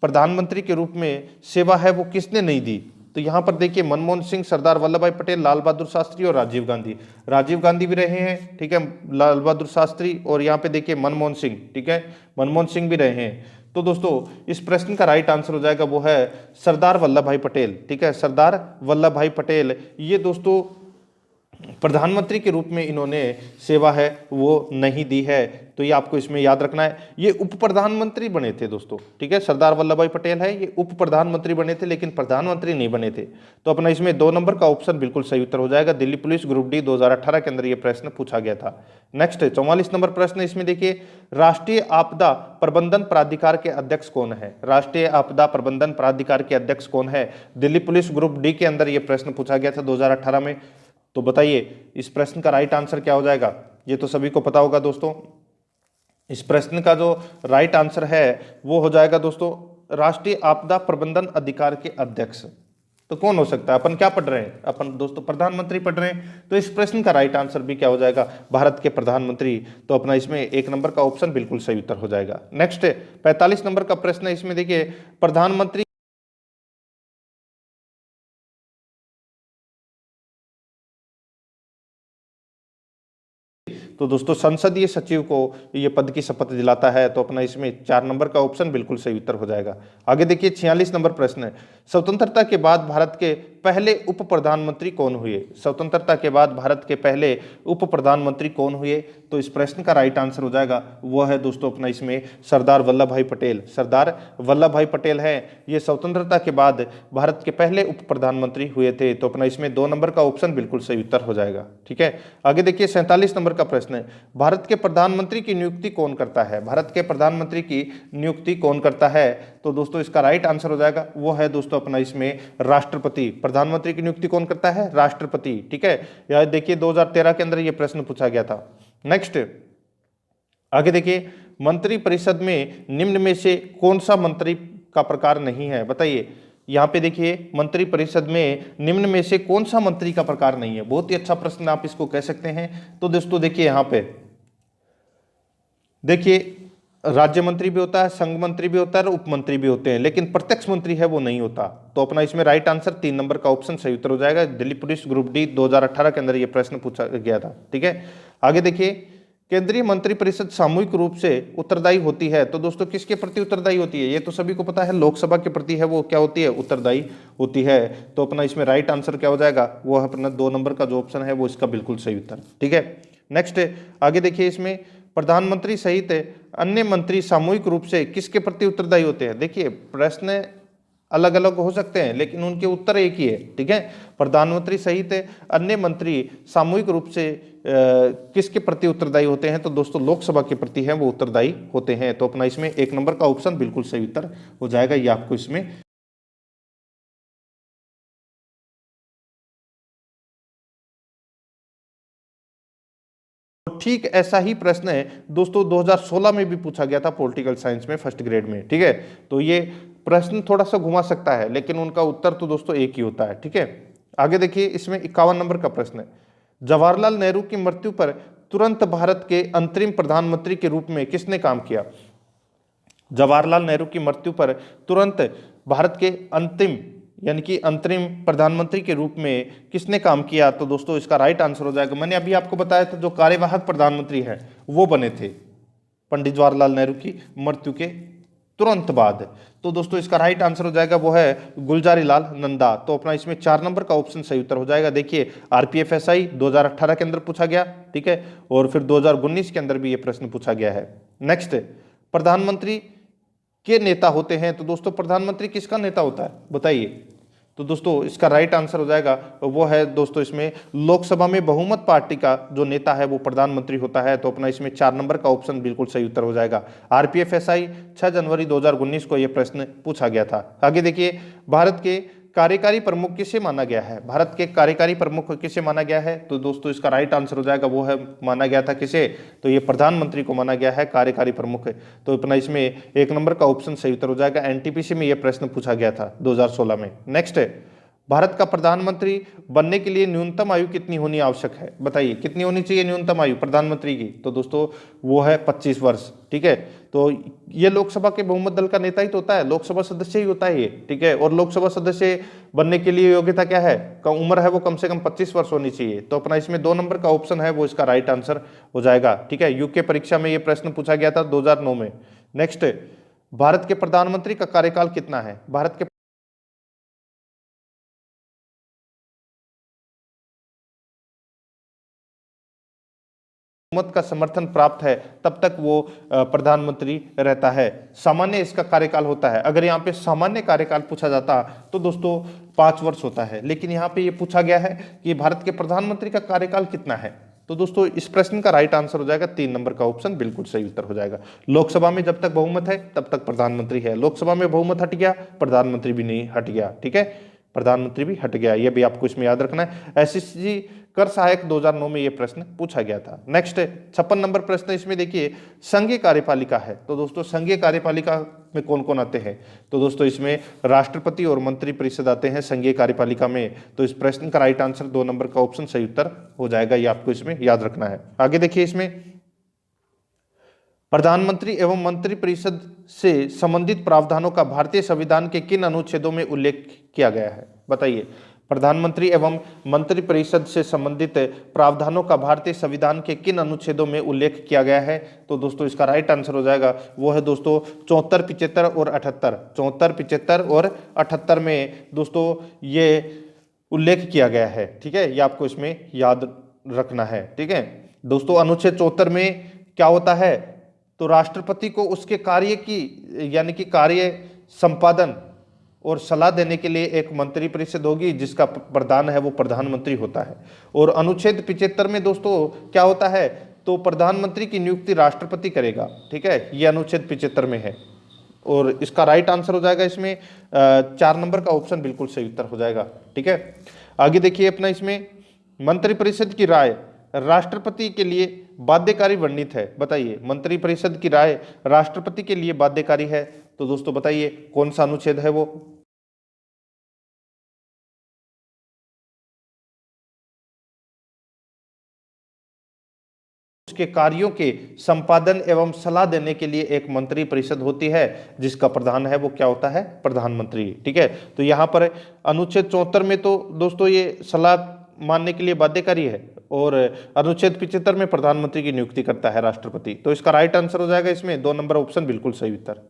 प्रधानमंत्री के रूप में सेवा है वो किसने नहीं दी? तो यहाँ पर देखिए, मनमोहन सिंह, सरदार वल्लभ भाई पटेल, लाल बहादुर शास्त्री और राजीव गांधी। राजीव गांधी भी रहे हैं, ठीक है, लाल बहादुर शास्त्री, और यहाँ पे देखिए मनमोहन सिंह, ठीक है, मनमोहन सिंह भी रहे हैं। तो दोस्तों इस प्रश्न का राइट आंसर हो जाएगा वो है सरदार वल्लभ भाई पटेल। ठीक है, सरदार वल्लभ भाई पटेल ये दोस्तों प्रधानमंत्री के रूप में इन्होंने सेवा है वो नहीं दी है। तो ये आपको इसमें याद रखना है। ये उप प्रधानमंत्री बने थे दोस्तों। ठीक है, सरदार वल्लभ भाई पटेल है ये उप प्रधानमंत्री बने थे लेकिन प्रधानमंत्री नहीं बने थे। तो अपना इसमें 2 नंबर का ऑप्शन बिल्कुल सही उत्तर हो जाएगा। दिल्ली पुलिस ग्रुप डी 2018 के अंदर ये प्रश्न पूछा गया था। नेक्स्ट 44 नंबर प्रश्न इसमें देखिए, राष्ट्रीय आपदा प्रबंधन प्राधिकार के अध्यक्ष कौन है? राष्ट्रीय आपदा प्रबंधन प्राधिकार के अध्यक्ष कौन है? दिल्ली पुलिस ग्रुप डी के अंदर यह प्रश्न पूछा गया था 2018 में। तो बताइए इस प्रश्न का राइट आंसर क्या हो जाएगा? ये तो सभी को पता होगा दोस्तों। इस प्रश्न का जो राइट आंसर है वो हो जाएगा दोस्तों राष्ट्रीय आपदा प्रबंधन अधिकार के अध्यक्ष। तो कौन हो सकता है? अपन क्या पढ़ रहे हैं? अपन दोस्तों प्रधानमंत्री पढ़ रहे हैं। तो इस प्रश्न का राइट आंसर भी क्या हो जाएगा? भारत के प्रधानमंत्री। तो अपना इसमें 1 नंबर का ऑप्शन बिल्कुल सही उत्तर हो जाएगा। नेक्स्ट 45 नंबर का प्रश्न है, इसमें देखिए प्रधानमंत्री तो दोस्तों संसदीय सचिव को ये पद की शपथ दिलाता है। तो अपना इसमें 4 नंबर का ऑप्शन बिल्कुल सही उत्तर हो जाएगा। आगे देखिए 46 नंबर प्रश्न है, स्वतंत्रता के बाद भारत के पहले उप प्रधानमंत्री कौन हुए? स्वतंत्रता के बाद भारत के पहले उप प्रधानमंत्री कौन हुए? तो इस प्रश्न का राइट आंसर हो जाएगा वो है दोस्तों अपना इसमें सरदार वल्लभ भाई पटेल। सरदार वल्लभ भाई पटेल है, ये स्वतंत्रता के बाद भारत के पहले उप प्रधानमंत्री हुए थे। तो अपना इसमें 2 नंबर का ऑप्शन बिल्कुल सही उत्तर हो जाएगा। ठीक है, आगे देखिए 47 नंबर का प्रश्न है, भारत के प्रधानमंत्री की नियुक्ति कौन करता है? भारत के प्रधानमंत्री की नियुक्ति कौन करता है? तो दोस्तों इसका राइट आंसर हो जाएगा वो है दोस्तों अपना इसमें राष्ट्रपति। प्रधानमंत्री की नियुक्ति कौन करता है? राष्ट्रपति। ठीक है, यह देखिए 2013 के अंदर यह प्रश्न पूछा गया था। नेक्स्ट आगे देखिए मंत्री परिषद में निम्न में से कौन सा मंत्री का प्रकार नहीं है? बताइए, यहाँ पे देखिए मंत्री परिषद में निम्न में से कौन सा मंत्री का प्रकार नहीं है? बहुत ही अच्छा प्रश्न आप इसको कह सकते हैं। तो दोस्तों देखिए यहाँ पे देखिए राज्य मंत्री भी होता है, संघ मंत्री भी होता है और उप मंत्री भी होते हैं, लेकिन प्रत्यक्ष मंत्री है वो नहीं होता। तो अपना इसमें राइट आंसर 3 नंबर का ऑप्शन सही उत्तर हो जाएगा। दिल्ली पुलिस ग्रुप डी 2018 के अंदर ये प्रश्न पूछा गया था। ठीक है, आगे देखिए केंद्रीय मंत्रिपरिषद सामूहिक रूप से उत्तरदायी होती है। तो दोस्तों किसके प्रति उत्तरदायी होती है? ये तो सभी को पता है, लोकसभा के प्रति है वो क्या होती है? उत्तरदायी होती है। तो अपना इसमें राइट आंसर क्या हो जाएगा? वो है अपना 2 नंबर का जो ऑप्शन है वो इसका बिल्कुल सही उत्तर। ठीक है, नेक्स्ट आगे देखिए इसमें प्रधानमंत्री सहित अन्य मंत्री सामूहिक रूप से किसके प्रति उत्तरदायी होते हैं? देखिए प्रश्न अलग अलग हो सकते हैं लेकिन उनके उत्तर एक ही है। ठीक है, प्रधानमंत्री सहित अन्य मंत्री सामूहिक रूप से किसके प्रति उत्तरदायी होते हैं? तो दोस्तों लोकसभा के प्रति है वो उत्तरदायी होते हैं। तो अपना इसमें 1 नंबर का ऑप्शन बिल्कुल सही उत्तर हो जाएगा। ये आपको इसमें ठीक ऐसा ही प्रश्न है दोस्तों 2016 में भी पूछा गया था पॉलिटिकल साइंस में फर्स्ट ग्रेड में। ठीक है, तो ये प्रश्न थोड़ा सा घुमा सकता है लेकिन उनका उत्तर तो दोस्तों एक ही होता है। ठीक है, आगे देखिए इसमें 51 नंबर का प्रश्न है, जवाहरलाल नेहरू की मृत्यु पर तुरंत भारत के अंतरिम प्रधानमंत्री के रूप में किसने काम किया? जवाहरलाल नेहरू की मृत्यु पर तुरंत भारत के अंतिम यानी कि अंतरिम प्रधानमंत्री के रूप में किसने काम किया? तो दोस्तों इसका राइट आंसर हो जाएगा, मैंने अभी आपको बताया था जो कार्यवाहक प्रधानमंत्री हैं वो बने थे पंडित जवाहरलाल नेहरू की मृत्यु के तुरंत बाद। तो दोस्तों इसका राइट आंसर हो जाएगा वो है गुलजारी लाल नंदा। तो अपना इसमें 4 नंबर का ऑप्शन सही उत्तर हो जाएगा। देखिए आरपीएफएसआई 2018 के अंदर पूछा गया। ठीक है, और फिर 2019 के अंदर भी ये प्रश्न पूछा गया है। नेक्स्ट प्रधानमंत्री के नेता होते हैं। तो दोस्तों प्रधानमंत्री किसका नेता होता है बताइए? तो दोस्तों इसका राइट आंसर हो जाएगा वो है दोस्तों इसमें लोकसभा में बहुमत पार्टी का जो नेता है वो प्रधानमंत्री होता है। तो अपना इसमें 4 नंबर का ऑप्शन बिल्कुल सही उत्तर हो जाएगा। आरपीएफएसआई 6 जनवरी 2019 को यह प्रश्न पूछा गया था। आगे देखिए भारत के कार्यकारी प्रमुख किसे माना गया है? भारत के कार्यकारी प्रमुख किसे माना गया है? तो दोस्तों इसका राइट आंसर हो जाएगा वो है माना गया था किसे? तो ये प्रधानमंत्री को माना गया है कार्यकारी प्रमुख। तो अपना इसमें 1 नंबर का ऑप्शन सही उत्तर हो जाएगा। एनटीपीसी में यह प्रश्न पूछा गया था 2016 में। नेक्स्ट भारत का प्रधानमंत्री बनने के लिए न्यूनतम आयु कितनी होनी आवश्यक है? बताइए कितनी होनी चाहिए न्यूनतम आयु प्रधानमंत्री की? तो दोस्तों वो है 25 वर्ष। ठीक है, तो ये लोकसभा के बहुमत दल का नेता ही तो होता है, लोकसभा सदस्य ही होता है ये। ठीक है, और लोकसभा सदस्य बनने के लिए योग्यता क्या है? उम्र है वो कम से कम 25 वर्ष होनी चाहिए। तो अपना इसमें 2 नंबर का ऑप्शन है वो इसका राइट आंसर हो जाएगा। ठीक है, यूके परीक्षा में ये प्रश्न पूछा गया था 2009 में। नेक्स्ट भारत के प्रधानमंत्री का कार्यकाल कितना है? भारत के हुकूमत का समर्थन प्राप्त है तब तक वो प्रधानमंत्री रहता है। सामान्य इसका कार्यकाल होता है। अगर यहाँ पे सामान्य कार्यकाल पूछा जाता तो दोस्तों 5 वर्ष होता है, लेकिन यहाँ पे ये पूछा गया है कि भारत के प्रधानमंत्री का कार्यकाल कितना है। तो दोस्तों इस प्रश्न का राइट आंसर हो जाएगा 3 नंबर का ऑप्शन बिल्कुल सही उत्तर हो जाएगा। लोकसभा में जब तक बहुमत है तब तक प्रधानमंत्री है, लोकसभा में बहुमत हट गया प्रधानमंत्री भी नहीं हट गया। ठीक है, प्रधानमंत्री भी हट गया, ये भी आपको इसमें याद रखना है। एसएससी कर सहायक 2009 में ये प्रश्न पूछा गया था। नेक्स्ट 56 नंबर प्रश्न इसमें देखिए संघीय कार्यपालिका है। तो दोस्तों संघीय कार्यपालिका में कौन कौन आते हैं? तो दोस्तों इसमें राष्ट्रपति और मंत्री परिषद आते हैं संघीय कार्यपालिका में। तो इस प्रश्न का राइट आंसर 2 नंबर का ऑप्शन सही उत्तर हो जाएगा, ये आपको इसमें याद रखना है। आगे देखिए इसमें प्रधानमंत्री एवं मंत्रिपरिषद से संबंधित प्रावधानों का भारतीय संविधान के किन अनुच्छेदों में उल्लेख किया गया है? बताइए। प्रधानमंत्री एवं मंत्रिपरिषद से संबंधित प्रावधानों का भारतीय संविधान के किन अनुच्छेदों में उल्लेख किया गया है? तो दोस्तों इसका राइट आंसर हो जाएगा वो है दोस्तों 74, 75 और 78। 74, 75 और 78 में दोस्तों ये उल्लेख किया गया है। ठीक है, ये आपको इसमें याद रखना है। ठीक है दोस्तों, अनुच्छेद 74 में क्या होता है? तो राष्ट्रपति को उसके कार्य की यानी कि कार्य संपादन और सलाह देने के लिए एक मंत्रिपरिषद होगी जिसका प्रधान है वो प्रधानमंत्री होता है। और अनुच्छेद 75 में दोस्तों क्या होता है? तो प्रधानमंत्री की नियुक्ति राष्ट्रपति करेगा। ठीक है, ये अनुच्छेद 75 में है और इसका राइट आंसर हो जाएगा इसमें 4 नंबर का ऑप्शन बिल्कुल सही उत्तर हो जाएगा। ठीक है, आगे देखिए अपना इसमें मंत्रिपरिषद की राय राष्ट्रपति के लिए बाध्यकारी वर्णित है। बताइए, मंत्रिपरिषद की राय राष्ट्रपति के लिए बाध्यकारी है। तो दोस्तों बताइए कौन सा अनुच्छेद है वो? उसके कार्यों के संपादन एवं सलाह देने के लिए एक मंत्री परिषद होती है जिसका प्रधान है वो क्या होता है? प्रधानमंत्री। ठीक है, तो यहाँ पर अनुच्छेद 74 में तो दोस्तों ये सलाह मानने के लिए बाध्यकारी है और अनुच्छेद 75 में प्रधानमंत्री की नियुक्ति करता है राष्ट्रपति। तो इसका राइट आंसर हो जाएगा इसमें 2 नंबर ऑप्शन बिल्कुल सही उत्तर।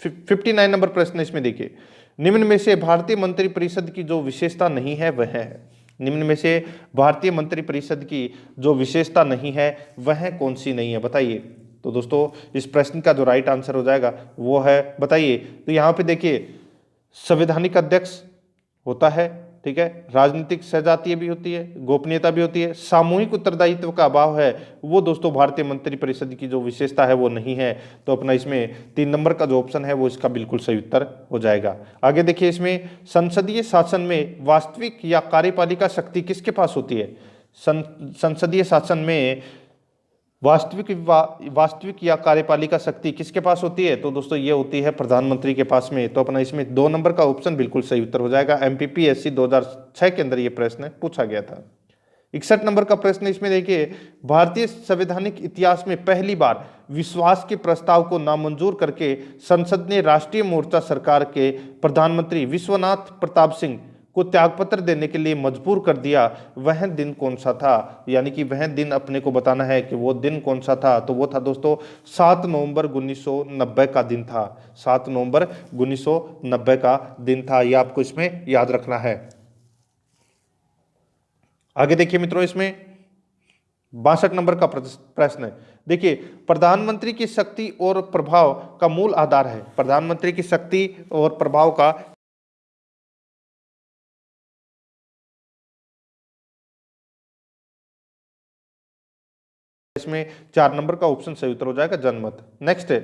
59 नंबर प्रश्न इसमें देखिए, निम्न में से भारतीय मंत्रिपरिषद की जो विशेषता नहीं है वह है। निम्न में से भारतीय मंत्रिपरिषद की जो विशेषता नहीं है वह कौन सी नहीं है? बताइए। तो दोस्तों इस प्रश्न का जो राइट आंसर हो जाएगा वो है, बताइए। तो यहाँ पे देखिए संवैधानिक अध्यक्ष होता है। ठीक है, राजनीतिक सहजातीय भी होती है, गोपनीयता भी होती है, सामूहिक उत्तरदायित्व का अभाव है वो दोस्तों भारतीय मंत्रिपरिषद की जो विशेषता है वो नहीं है। तो अपना इसमें 3 नंबर का जो ऑप्शन है वो इसका बिल्कुल सही उत्तर हो जाएगा। आगे देखिए इसमें संसदीय शासन में वास्तविक या कार्यपालिका शक्ति किसके पास होती है? संसदीय शासन में वास्तविक या कार्यपालिका शक्ति किसके पास होती है? तो दोस्तों ये होती है प्रधानमंत्री के पास में। तो अपना इसमें 2 नंबर का ऑप्शन बिल्कुल सही उत्तर हो जाएगा। MPPSC 2006 के अंदर ये प्रश्न पूछा गया था। 61 नंबर का प्रश्न इसमें देखिए, भारतीय संवैधानिक इतिहास में पहली बार विश्वास के प्रस्ताव को नामंजूर करके संसद ने राष्ट्रीय मोर्चा सरकार के प्रधानमंत्री विश्वनाथ प्रताप सिंह को त्यागपत्र देने के लिए मजबूर कर दिया, वह दिन कौन सा था? यानी कि वह दिन अपने को बताना है कि वो दिन कौन सा था। तो वो था दोस्तों 7 नवंबर 1990 का दिन था। 7 नवंबर 1990 का दिन था, ये आपको इसमें याद रखना है। आगे देखिए मित्रों इसमें 62 नंबर का प्रश्न है। देखिए, प्रधानमंत्री की शक्ति और प्रभाव का मूल आधार है। प्रधानमंत्री की शक्ति और प्रभाव का इसमें 4 नंबर का ऑप्शन सही उत्तर हो जाएगा जनमत। नेक्स्ट है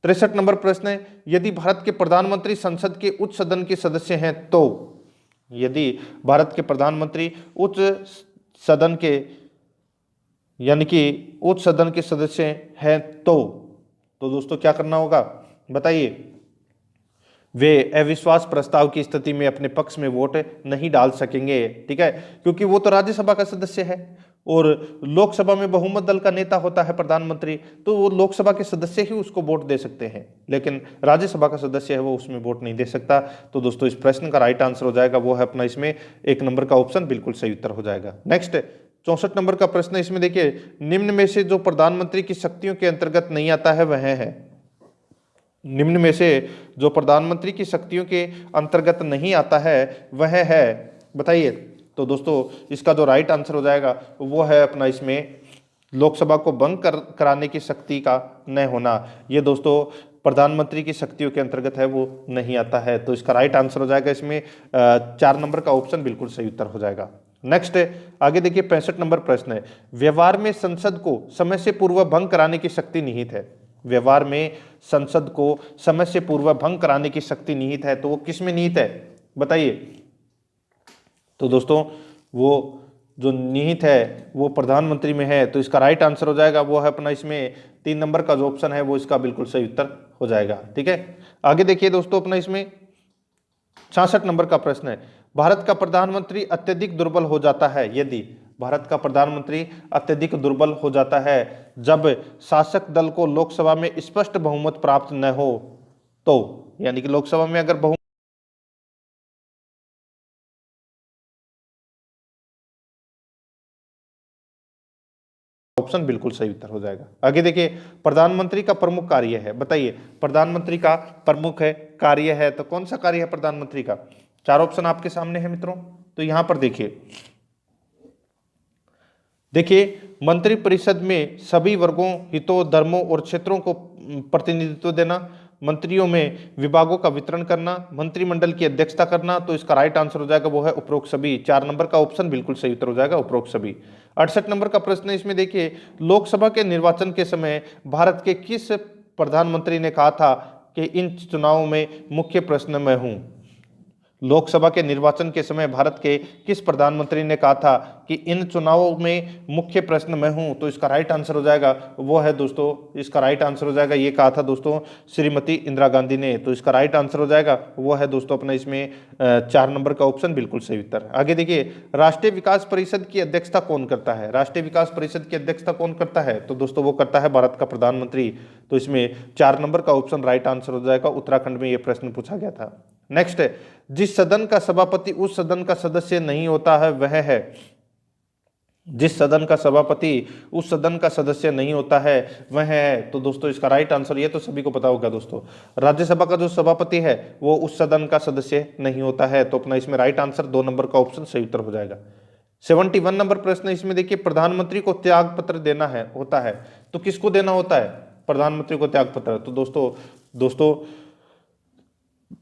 63 नंबर प्रश्न है, यदि भारत के प्रधानमंत्री संसद के उच्च सदन के सदस्य हैं तो? यदि भारत के प्रधानमंत्री उच्च सदन के यानी कि उच्च सदन के सदस्य हैं तो दोस्तों क्या करना होगा? बताइए। वे अविश्वास प्रस्ताव की स्थिति में अपने पक्ष में वोट नहीं डाल सकेंगे। ठीक है, क्योंकि वो तो राज्यसभा का सदस्य है और लोकसभा में बहुमत दल का नेता होता है प्रधानमंत्री, तो वो लोकसभा के सदस्य ही उसको वोट दे सकते हैं, लेकिन राज्यसभा का सदस्य है वो उसमें वोट नहीं दे सकता। तो दोस्तों इस प्रश्न का राइट आंसर हो जाएगा वो है अपना इसमें 1 नंबर का ऑप्शन बिल्कुल सही उत्तर हो जाएगा। नेक्स्ट 64 नंबर का प्रश्न इसमें देखिए, निम्न में से जो प्रधानमंत्री की शक्तियों के अंतर्गत नहीं आता है वह है। निम्न में से जो प्रधानमंत्री की शक्तियों के अंतर्गत नहीं आता है वह है, बताइए। तो दोस्तों इसका जो राइट आंसर हो जाएगा वो है अपना इसमें लोकसभा को भंग कराने की शक्ति का न होना। ये दोस्तों प्रधानमंत्री की शक्तियों के अंतर्गत है वो नहीं आता है। तो इसका राइट आंसर हो जाएगा इसमें 4 नंबर का ऑप्शन बिल्कुल सही उत्तर हो जाएगा। नेक्स्ट आगे देखिए 65 नंबर प्रश्न है, व्यवहार में संसद को समय से पूर्व भंग कराने की शक्ति निहित है। व्यवहार में संसद को समय से पूर्व भंग कराने की शक्ति निहित है, तो वो किस में निहित है? बताइए। तो दोस्तों वो जो निहित है वो प्रधानमंत्री में है, तो इसका राइट आंसर हो जाएगा वो है अपना इसमें 3 नंबर का जो ऑप्शन है वो इसका बिल्कुल सही उत्तर हो जाएगा। ठीक है, आगे देखिए दोस्तों, अपना इसमें 66 नंबर का प्रश्न है, भारत का प्रधानमंत्री अत्यधिक दुर्बल हो जाता है यदि। भारत का प्रधानमंत्री अत्यधिक दुर्बल हो जाता है जब शासक दल को लोकसभा में स्पष्ट बहुमत प्राप्त न हो तो, यानी कि लोकसभा में अगर बहुमत, ऑप्शन बिल्कुल सही उत्तर हो जाएगा। आगे देखिए, प्रधानमंत्री का प्रमुख कार्य है, बताइए प्रधानमंत्री का प्रमुख है कार्य है तो कौन सा कार्य है प्रधानमंत्री का। 4 ऑप्शन आपके सामने है मित्रों, तो यहां पर देखिए मंत्रिपरिषद में सभी वर्गों, हितों, धर्मों और क्षेत्रों को प्रतिनिधित्व देना, मंत्रियों में विभागों का वितरण करना, मंत्रिमंडल की अध्यक्षता करना, तो इसका राइट आंसर हो जाएगा वो है उपरोक्त सभी। 4 नंबर का ऑप्शन बिल्कुल सही उत्तर हो जाएगा, उपरोक्त सभी। 68 नंबर का प्रश्न है, इसमें देखिए लोकसभा के निर्वाचन के समय भारत के किस प्रधानमंत्री ने कहा था कि इन चुनावों में मुख्य प्रश्न मैं हूं। लोकसभा के निर्वाचन के समय भारत के किस प्रधानमंत्री ने कहा था कि इन चुनावों में मुख्य प्रश्न मैं हूं, तो इसका राइट आंसर हो जाएगा वो है दोस्तों, इसका राइट आंसर हो जाएगा, ये कहा था दोस्तों श्रीमती इंदिरा गांधी ने, तो इसका राइट आंसर हो जाएगा वो है दोस्तों अपना इसमें 4 नंबर का ऑप्शन बिल्कुल सही उत्तर। आगे देखिए, राष्ट्रीय विकास परिषद की अध्यक्षता कौन करता है। राष्ट्रीय विकास परिषद की अध्यक्षता कौन करता है, तो दोस्तों वो करता है भारत का प्रधानमंत्री, तो इसमें 4 नंबर का ऑप्शन राइट आंसर हो जाएगा। उत्तराखंड में ये प्रश्न पूछा गया था। नेक्स्ट है, जिस सदन का सभापति उस सदन का सदस्य नहीं होता है वह है। जिस सदन का सभापति उस सदन का सदस्य नहीं होता है वह है, तो दोस्तों इसका राइट आंसर, ये तो सभी को पता होगा दोस्तों, राज्यसभा का जो सभापति है वो उस सदन का सदस्य नहीं होता है, तो अपना इसमें राइट आंसर 2 नंबर का ऑप्शन सही उत्तर हो जाएगा। 71 नंबर प्रश्न, इसमें देखिए प्रधानमंत्री को त्याग पत्र देना है होता है, तो किसको देना होता है प्रधानमंत्री को त्याग पत्र, तो दोस्तों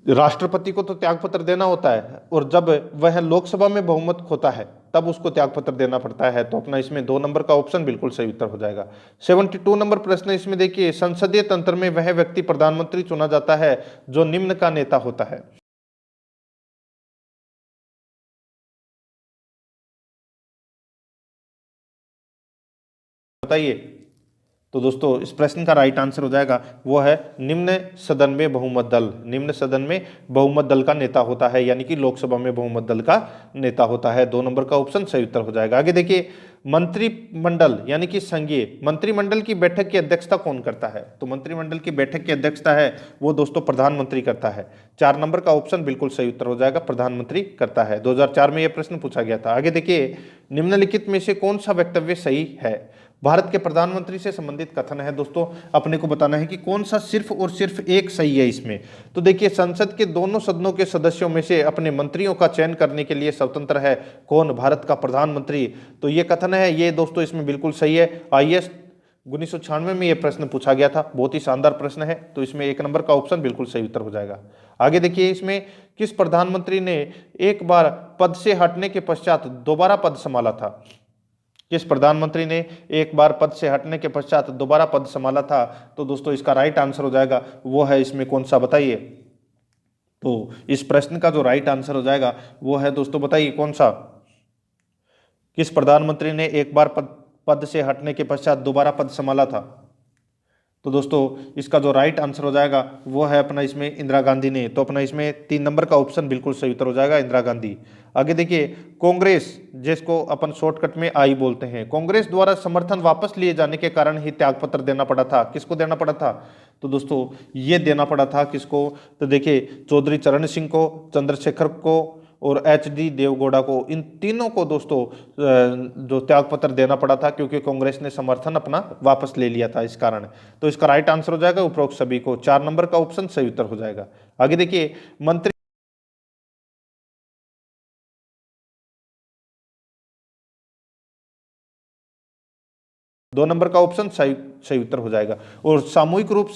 राष्ट्रपति को तो त्यागपत्र देना होता है, और जब वह लोकसभा में बहुमत खोता है तब उसको त्यागपत्र देना पड़ता है, तो अपना इसमें 2 नंबर का ऑप्शन बिल्कुल सही उत्तर हो जाएगा। 72 नंबर प्रश्न, इसमें देखिए संसदीय तंत्र में वह व्यक्ति प्रधानमंत्री चुना जाता है जो निम्न का नेता होता है। बताइए, तो दोस्तों इस प्रश्न का राइट आंसर हो जाएगा वो है निम्न सदन में बहुमत दल। निम्न सदन में बहुमत दल का नेता होता है, यानी कि लोकसभा में बहुमत दल का नेता होता है। 2 नंबर का ऑप्शन सही उत्तर हो जाएगा। आगे देखिए, मंत्रिमंडल यानी कि संघीय मंत्रिमंडल की बैठक की अध्यक्षता कौन करता है, तो मंत्रिमंडल की बैठक की अध्यक्षता है वो दोस्तों प्रधानमंत्री करता है। 4 नंबर का ऑप्शन बिल्कुल सही उत्तर हो जाएगा, प्रधानमंत्री करता है। 2004 में यह प्रश्न पूछा गया था। आगे देखिए, निम्नलिखित में से कौन सा वक्तव्य सही है। भारत के प्रधानमंत्री से संबंधित कथन है दोस्तों, अपने को बताना है कि कौन सा सिर्फ और सिर्फ एक सही है इसमें। तो देखिए, संसद के दोनों सदनों के सदस्यों में से अपने मंत्रियों का चयन करने के लिए स्वतंत्र है कौन, भारत का प्रधानमंत्री, तो ये कथन है ये दोस्तों इसमें बिल्कुल सही है। IAS 1996 में ये प्रश्न पूछा गया था, बहुत ही शानदार प्रश्न है, तो इसमें 1 नंबर का ऑप्शन बिल्कुल सही उत्तर हो जाएगा। आगे देखिए, इसमें किस प्रधानमंत्री ने एक बार पद से हटने के पश्चात दोबारा पद संभाला था। किस प्रधानमंत्री ने एक बार पद से हटने के पश्चात दोबारा पद संभाला था, तो दोस्तों इसका राइट आंसर हो जाएगा वो है इसमें कौन सा, बताइए। तो इस प्रश्न का जो राइट आंसर हो जाएगा वो है दोस्तों, बताइए कौन सा, किस प्रधानमंत्री ने एक बार पद से हटने के पश्चात दोबारा पद संभाला था, तो दोस्तों इसका जो राइट आंसर हो जाएगा वो है अपना इसमें इंदिरा गांधी ने, तो अपना इसमें 3 नंबर का ऑप्शन बिल्कुल सही उत्तर हो जाएगा, इंदिरा गांधी। आगे देखिए, कांग्रेस जिसको अपन शॉर्टकट में आई बोलते हैं, कांग्रेस द्वारा समर्थन वापस लिए जाने के कारण ही त्यागपत्र देना पड़ा था। किसको देना पड़ा था, तो दोस्तों ये देना पड़ा था किसको, तो देखिए चौधरी चरण सिंह को, चंद्रशेखर को और HD देवगौड़ा को, इन तीनों को दोस्तों जो त्यागपत्र देना पड़ा था क्योंकि कांग्रेस ने समर्थन अपना वापस ले लिया था इस कारण। तो इसका राइट आंसर हो जाएगा उपरोक्त सभी को, 4 नंबर का ऑप्शन सही उत्तर हो जाएगा। आगे देखिए, मंत्री 2 नंबर का ऑप्शन सही उत्तर हो जाएगा। और सामूहिक रूप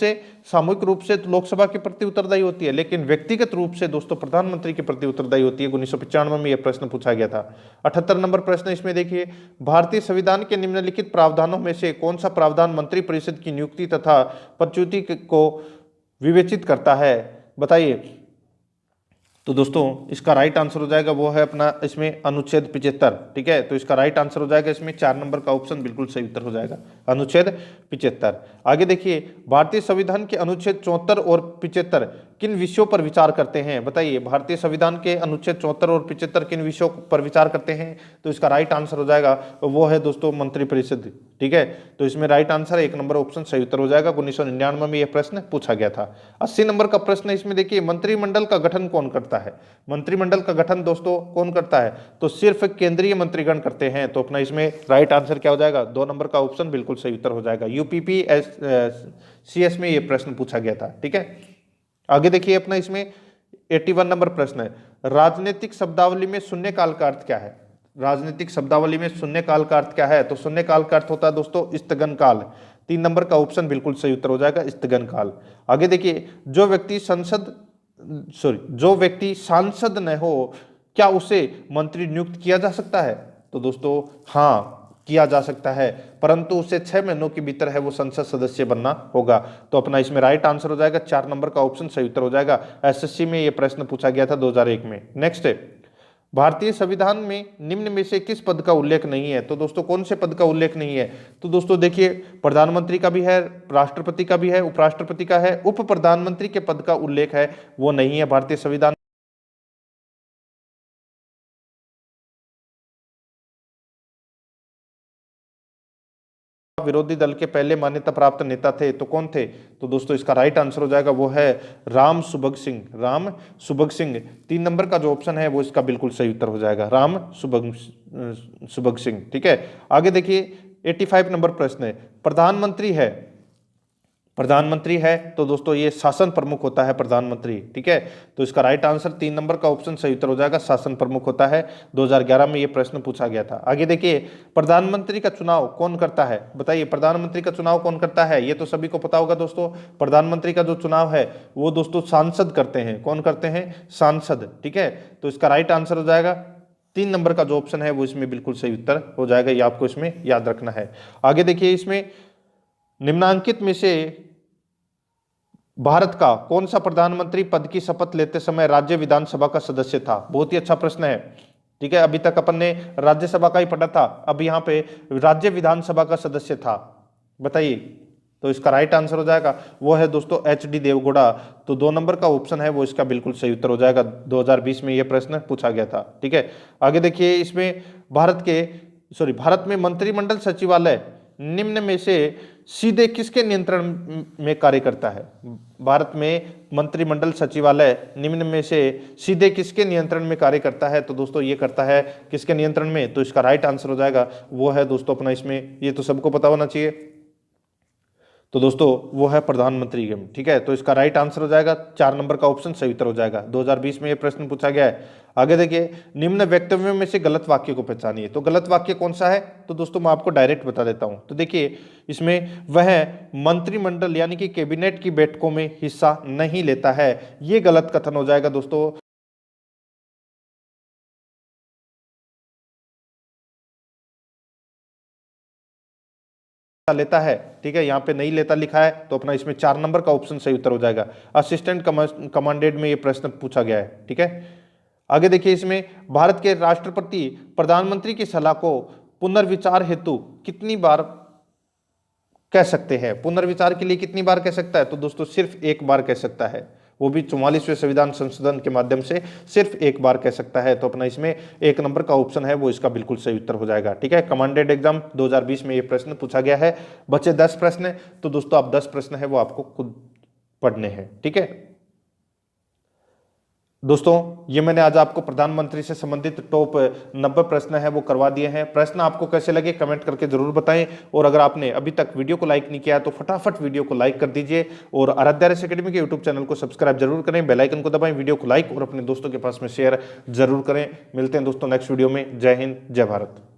से तो लोकसभा के प्रति उत्तरदायी होती है, लेकिन व्यक्तिगत रूप से दोस्तों प्रधानमंत्री के प्रति उत्तरदायी होती है। 1995 में यह प्रश्न पूछा गया था। 78 नंबर प्रश्न, इसमें देखिए, भारतीय संविधान के निम्नलिखित प्रावधानों में से कौन सा प्रावधान मंत्रिपरिषद की नियुक्ति तथा पदच्युति को विवेचित करता है, बताइए। तो दोस्तों इसका राइट आंसर हो जाएगा वो है अपना इसमें अनुच्छेद 75। ठीक है, तो इसका राइट आंसर हो जाएगा इसमें 4 नंबर का ऑप्शन बिल्कुल सही उत्तर हो जाएगा, अनुच्छेद 75। आगे देखिए, भारतीय संविधान के अनुच्छेद 74 और 75 किन विषयों पर विचार करते हैं? बताइए, भारतीय संविधान के अनुच्छेद 74 और 75 किन विषयों पर विचार करते हैं? तो इसका राइट आंसर हो जाएगा वो है दोस्तों मंत्रिपरिषद। ठीक है, तो इसमें राइट आंसर 1 नंबर ऑप्शन सही उत्तर हो जाएगा। 1999 में यह प्रश्न पूछा गया था। 80 नंबर का प्रश्न इसमें देखिए, मंत्रिमंडल का गठन कौन करता है? मंत्रिमंडल का गठन दोस्तों कौन करता है? तो सिर्फ केंद्रीय मंत्रीगण करते हैं। तो अपना इसमें राइट आंसर क्या हो जाएगा? 2 नंबर का ऑप्शन बिल्कुल सही उत्तर हो जाएगा। UPPSC में यह प्रश्न पूछा गया था। ठीक है, आगे देखिए अपना इसमें 81 नंबर प्रश्न है, राजनीतिक शब्दावली में शून्यकाल का अर्थ क्या है? राजनीतिक शब्दावली में शून्यकाल का अर्थ क्या है? तो शून्यकाल का अर्थ होता है दोस्तों स्थगन काल। 3 नंबर का ऑप्शन बिल्कुल सही उत्तर हो जाएगा, स्थगन काल। आगे देखिए, जो व्यक्ति सांसद न हो, क्या उसे मंत्री नियुक्त किया जा सकता है? तो दोस्तों हाँ, किया जा सकता है, परंतु उसे 6 महीनों के भीतर है वो संसद सदस्य बनना होगा। तो अपना इसमें राइट आंसर हो जाएगा 4 नंबर का ऑप्शन सही उत्तर हो जाएगा। SSC में ये प्रश्न पूछा गया था 2001 में। नेक्स्ट है, भारतीय संविधान में निम्न में से किस पद का उल्लेख नहीं है? तो दोस्तों कौन से पद का उल्लेख नहीं है? तो दोस्तों देखिए, प्रधानमंत्री का भी है, राष्ट्रपति का भी है, उपराष्ट्रपति का है, उप प्रधानमंत्री के पद का उल्लेख है वो नहीं है भारतीय संविधान। विरोधी दल के पहले मान्यता प्राप्त नेता थे तो कौन थे? तो दोस्तों इसका राइट आंसर हो जाएगा वो है राम सुभग सिंह। राम सुभग सिंह 3 नंबर का जो ऑप्शन है वो इसका बिल्कुल सही उत्तर हो जाएगा, राम सुभग सिंह। ठीक है, आगे देखिए 85 नंबर प्रश्न है, प्रधानमंत्री है तो दोस्तों ये शासन प्रमुख होता है प्रधानमंत्री। ठीक है, तो इसका राइट आंसर 3 नंबर का ऑप्शन सही उत्तर हो जाएगा, शासन प्रमुख होता है। 2011 में ये प्रश्न पूछा गया था। आगे देखिए, प्रधानमंत्री का चुनाव कौन करता है? बताइए, प्रधानमंत्री का चुनाव कौन करता है? ये तो सभी को पता होगा दोस्तों, प्रधानमंत्री का जो चुनाव है वो दोस्तों सांसद करते हैं। कौन करते हैं? सांसद। ठीक है, तो इसका राइट आंसर हो जाएगा 3 नंबर का जो ऑप्शन है वो इसमें बिल्कुल सही उत्तर हो जाएगा, ये आपको इसमें याद रखना है। आगे देखिए, इसमें निम्नांकित में से भारत का कौन सा प्रधानमंत्री पद की शपथ लेते समय राज्य विधानसभा का सदस्य था? बहुत ही अच्छा प्रश्न है। ठीक है, अभी तक अपन ने राज्यसभा का ही पढ़ा था, अब यहाँ पे राज्य विधानसभा का सदस्य था। बताइए, तो इसका राइट आंसर हो जाएगा वो है दोस्तों HD देवगौड़ा। तो 2 नंबर का ऑप्शन है वो इसका बिल्कुल सही उत्तर हो जाएगा। 2020 में यह प्रश्न पूछा गया था। ठीक है, आगे देखिए, इसमें भारत में मंत्रिमंडल सचिवालय निम्न में से सीधे किसके नियंत्रण में कार्य करता है? भारत में मंत्रिमंडल सचिवालय निम्न में से सीधे किसके नियंत्रण में कार्य करता है? तो दोस्तों ये करता है किसके नियंत्रण में? तो इसका राइट आंसर हो जाएगा वो है दोस्तों अपना इसमें, ये तो सबको पता होना चाहिए, तो दोस्तों वो है प्रधानमंत्री गेम। ठीक है, तो इसका राइट आंसर हो जाएगा 4 नंबर का ऑप्शन सही उत्तर हो जाएगा। 2020 में ये प्रश्न पूछा गया है। आगे देखिए, निम्न वक्तव्यों में से गलत वाक्य को पहचानिए। तो गलत वाक्य कौन सा है? तो दोस्तों मैं आपको डायरेक्ट बता देता हूं। तो देखिए, इसमें वह मंत्रिमंडल यानी कि कैबिनेट की बैठकों में हिस्सा नहीं लेता है, ये गलत कथन हो जाएगा दोस्तों। लेता है, ठीक है, यहाँ पे नहीं लेता लिखा है, तो अपना इसमें 4 नंबर का ऑप्शन सही उत्तर हो जाएगा। असिस्टेंट कमांडेड में ये प्रश्न पूछा गया है। ठीक है, आगे देखिए, इसमें भारत के राष्ट्रपति प्रधानमंत्री की सलाह को पुनर्विचार हेतु कितनी बार कह सकते हैं? पुनर्विचार के लिए कितनी बार कह सकता है? तो दोस्तों सिर्फ 1 बार कह सकता है, वो भी 44वें संविधान संशोधन के माध्यम से सिर्फ 1 बार कह सकता है। तो अपना इसमें 1 नंबर का ऑप्शन है वो इसका बिल्कुल सही उत्तर हो जाएगा। ठीक है, कमांडेड एग्जाम 2020 में ये प्रश्न पूछा गया है। बचे 10 प्रश्न, तो दोस्तों आप 10 प्रश्न है वो आपको खुद पढ़ने हैं। ठीक है दोस्तों, ये मैंने आज आपको प्रधानमंत्री से संबंधित टॉप 90 प्रश्न है वो करवा दिए हैं। प्रश्न आपको कैसे लगे कमेंट करके जरूर बताएं, और अगर आपने अभी तक वीडियो को लाइक नहीं किया है तो फटाफट वीडियो को लाइक कर दीजिए, और आराध्या आरएस एकेडमी के यूट्यूब चैनल को सब्सक्राइब जरूर करें, बेल आइकन को दबाएं, वीडियो को लाइक और अपने दोस्तों के पास में शेयर जरूर करें। मिलते हैं दोस्तों नेक्स्ट वीडियो में। जय हिंद, जय भारत।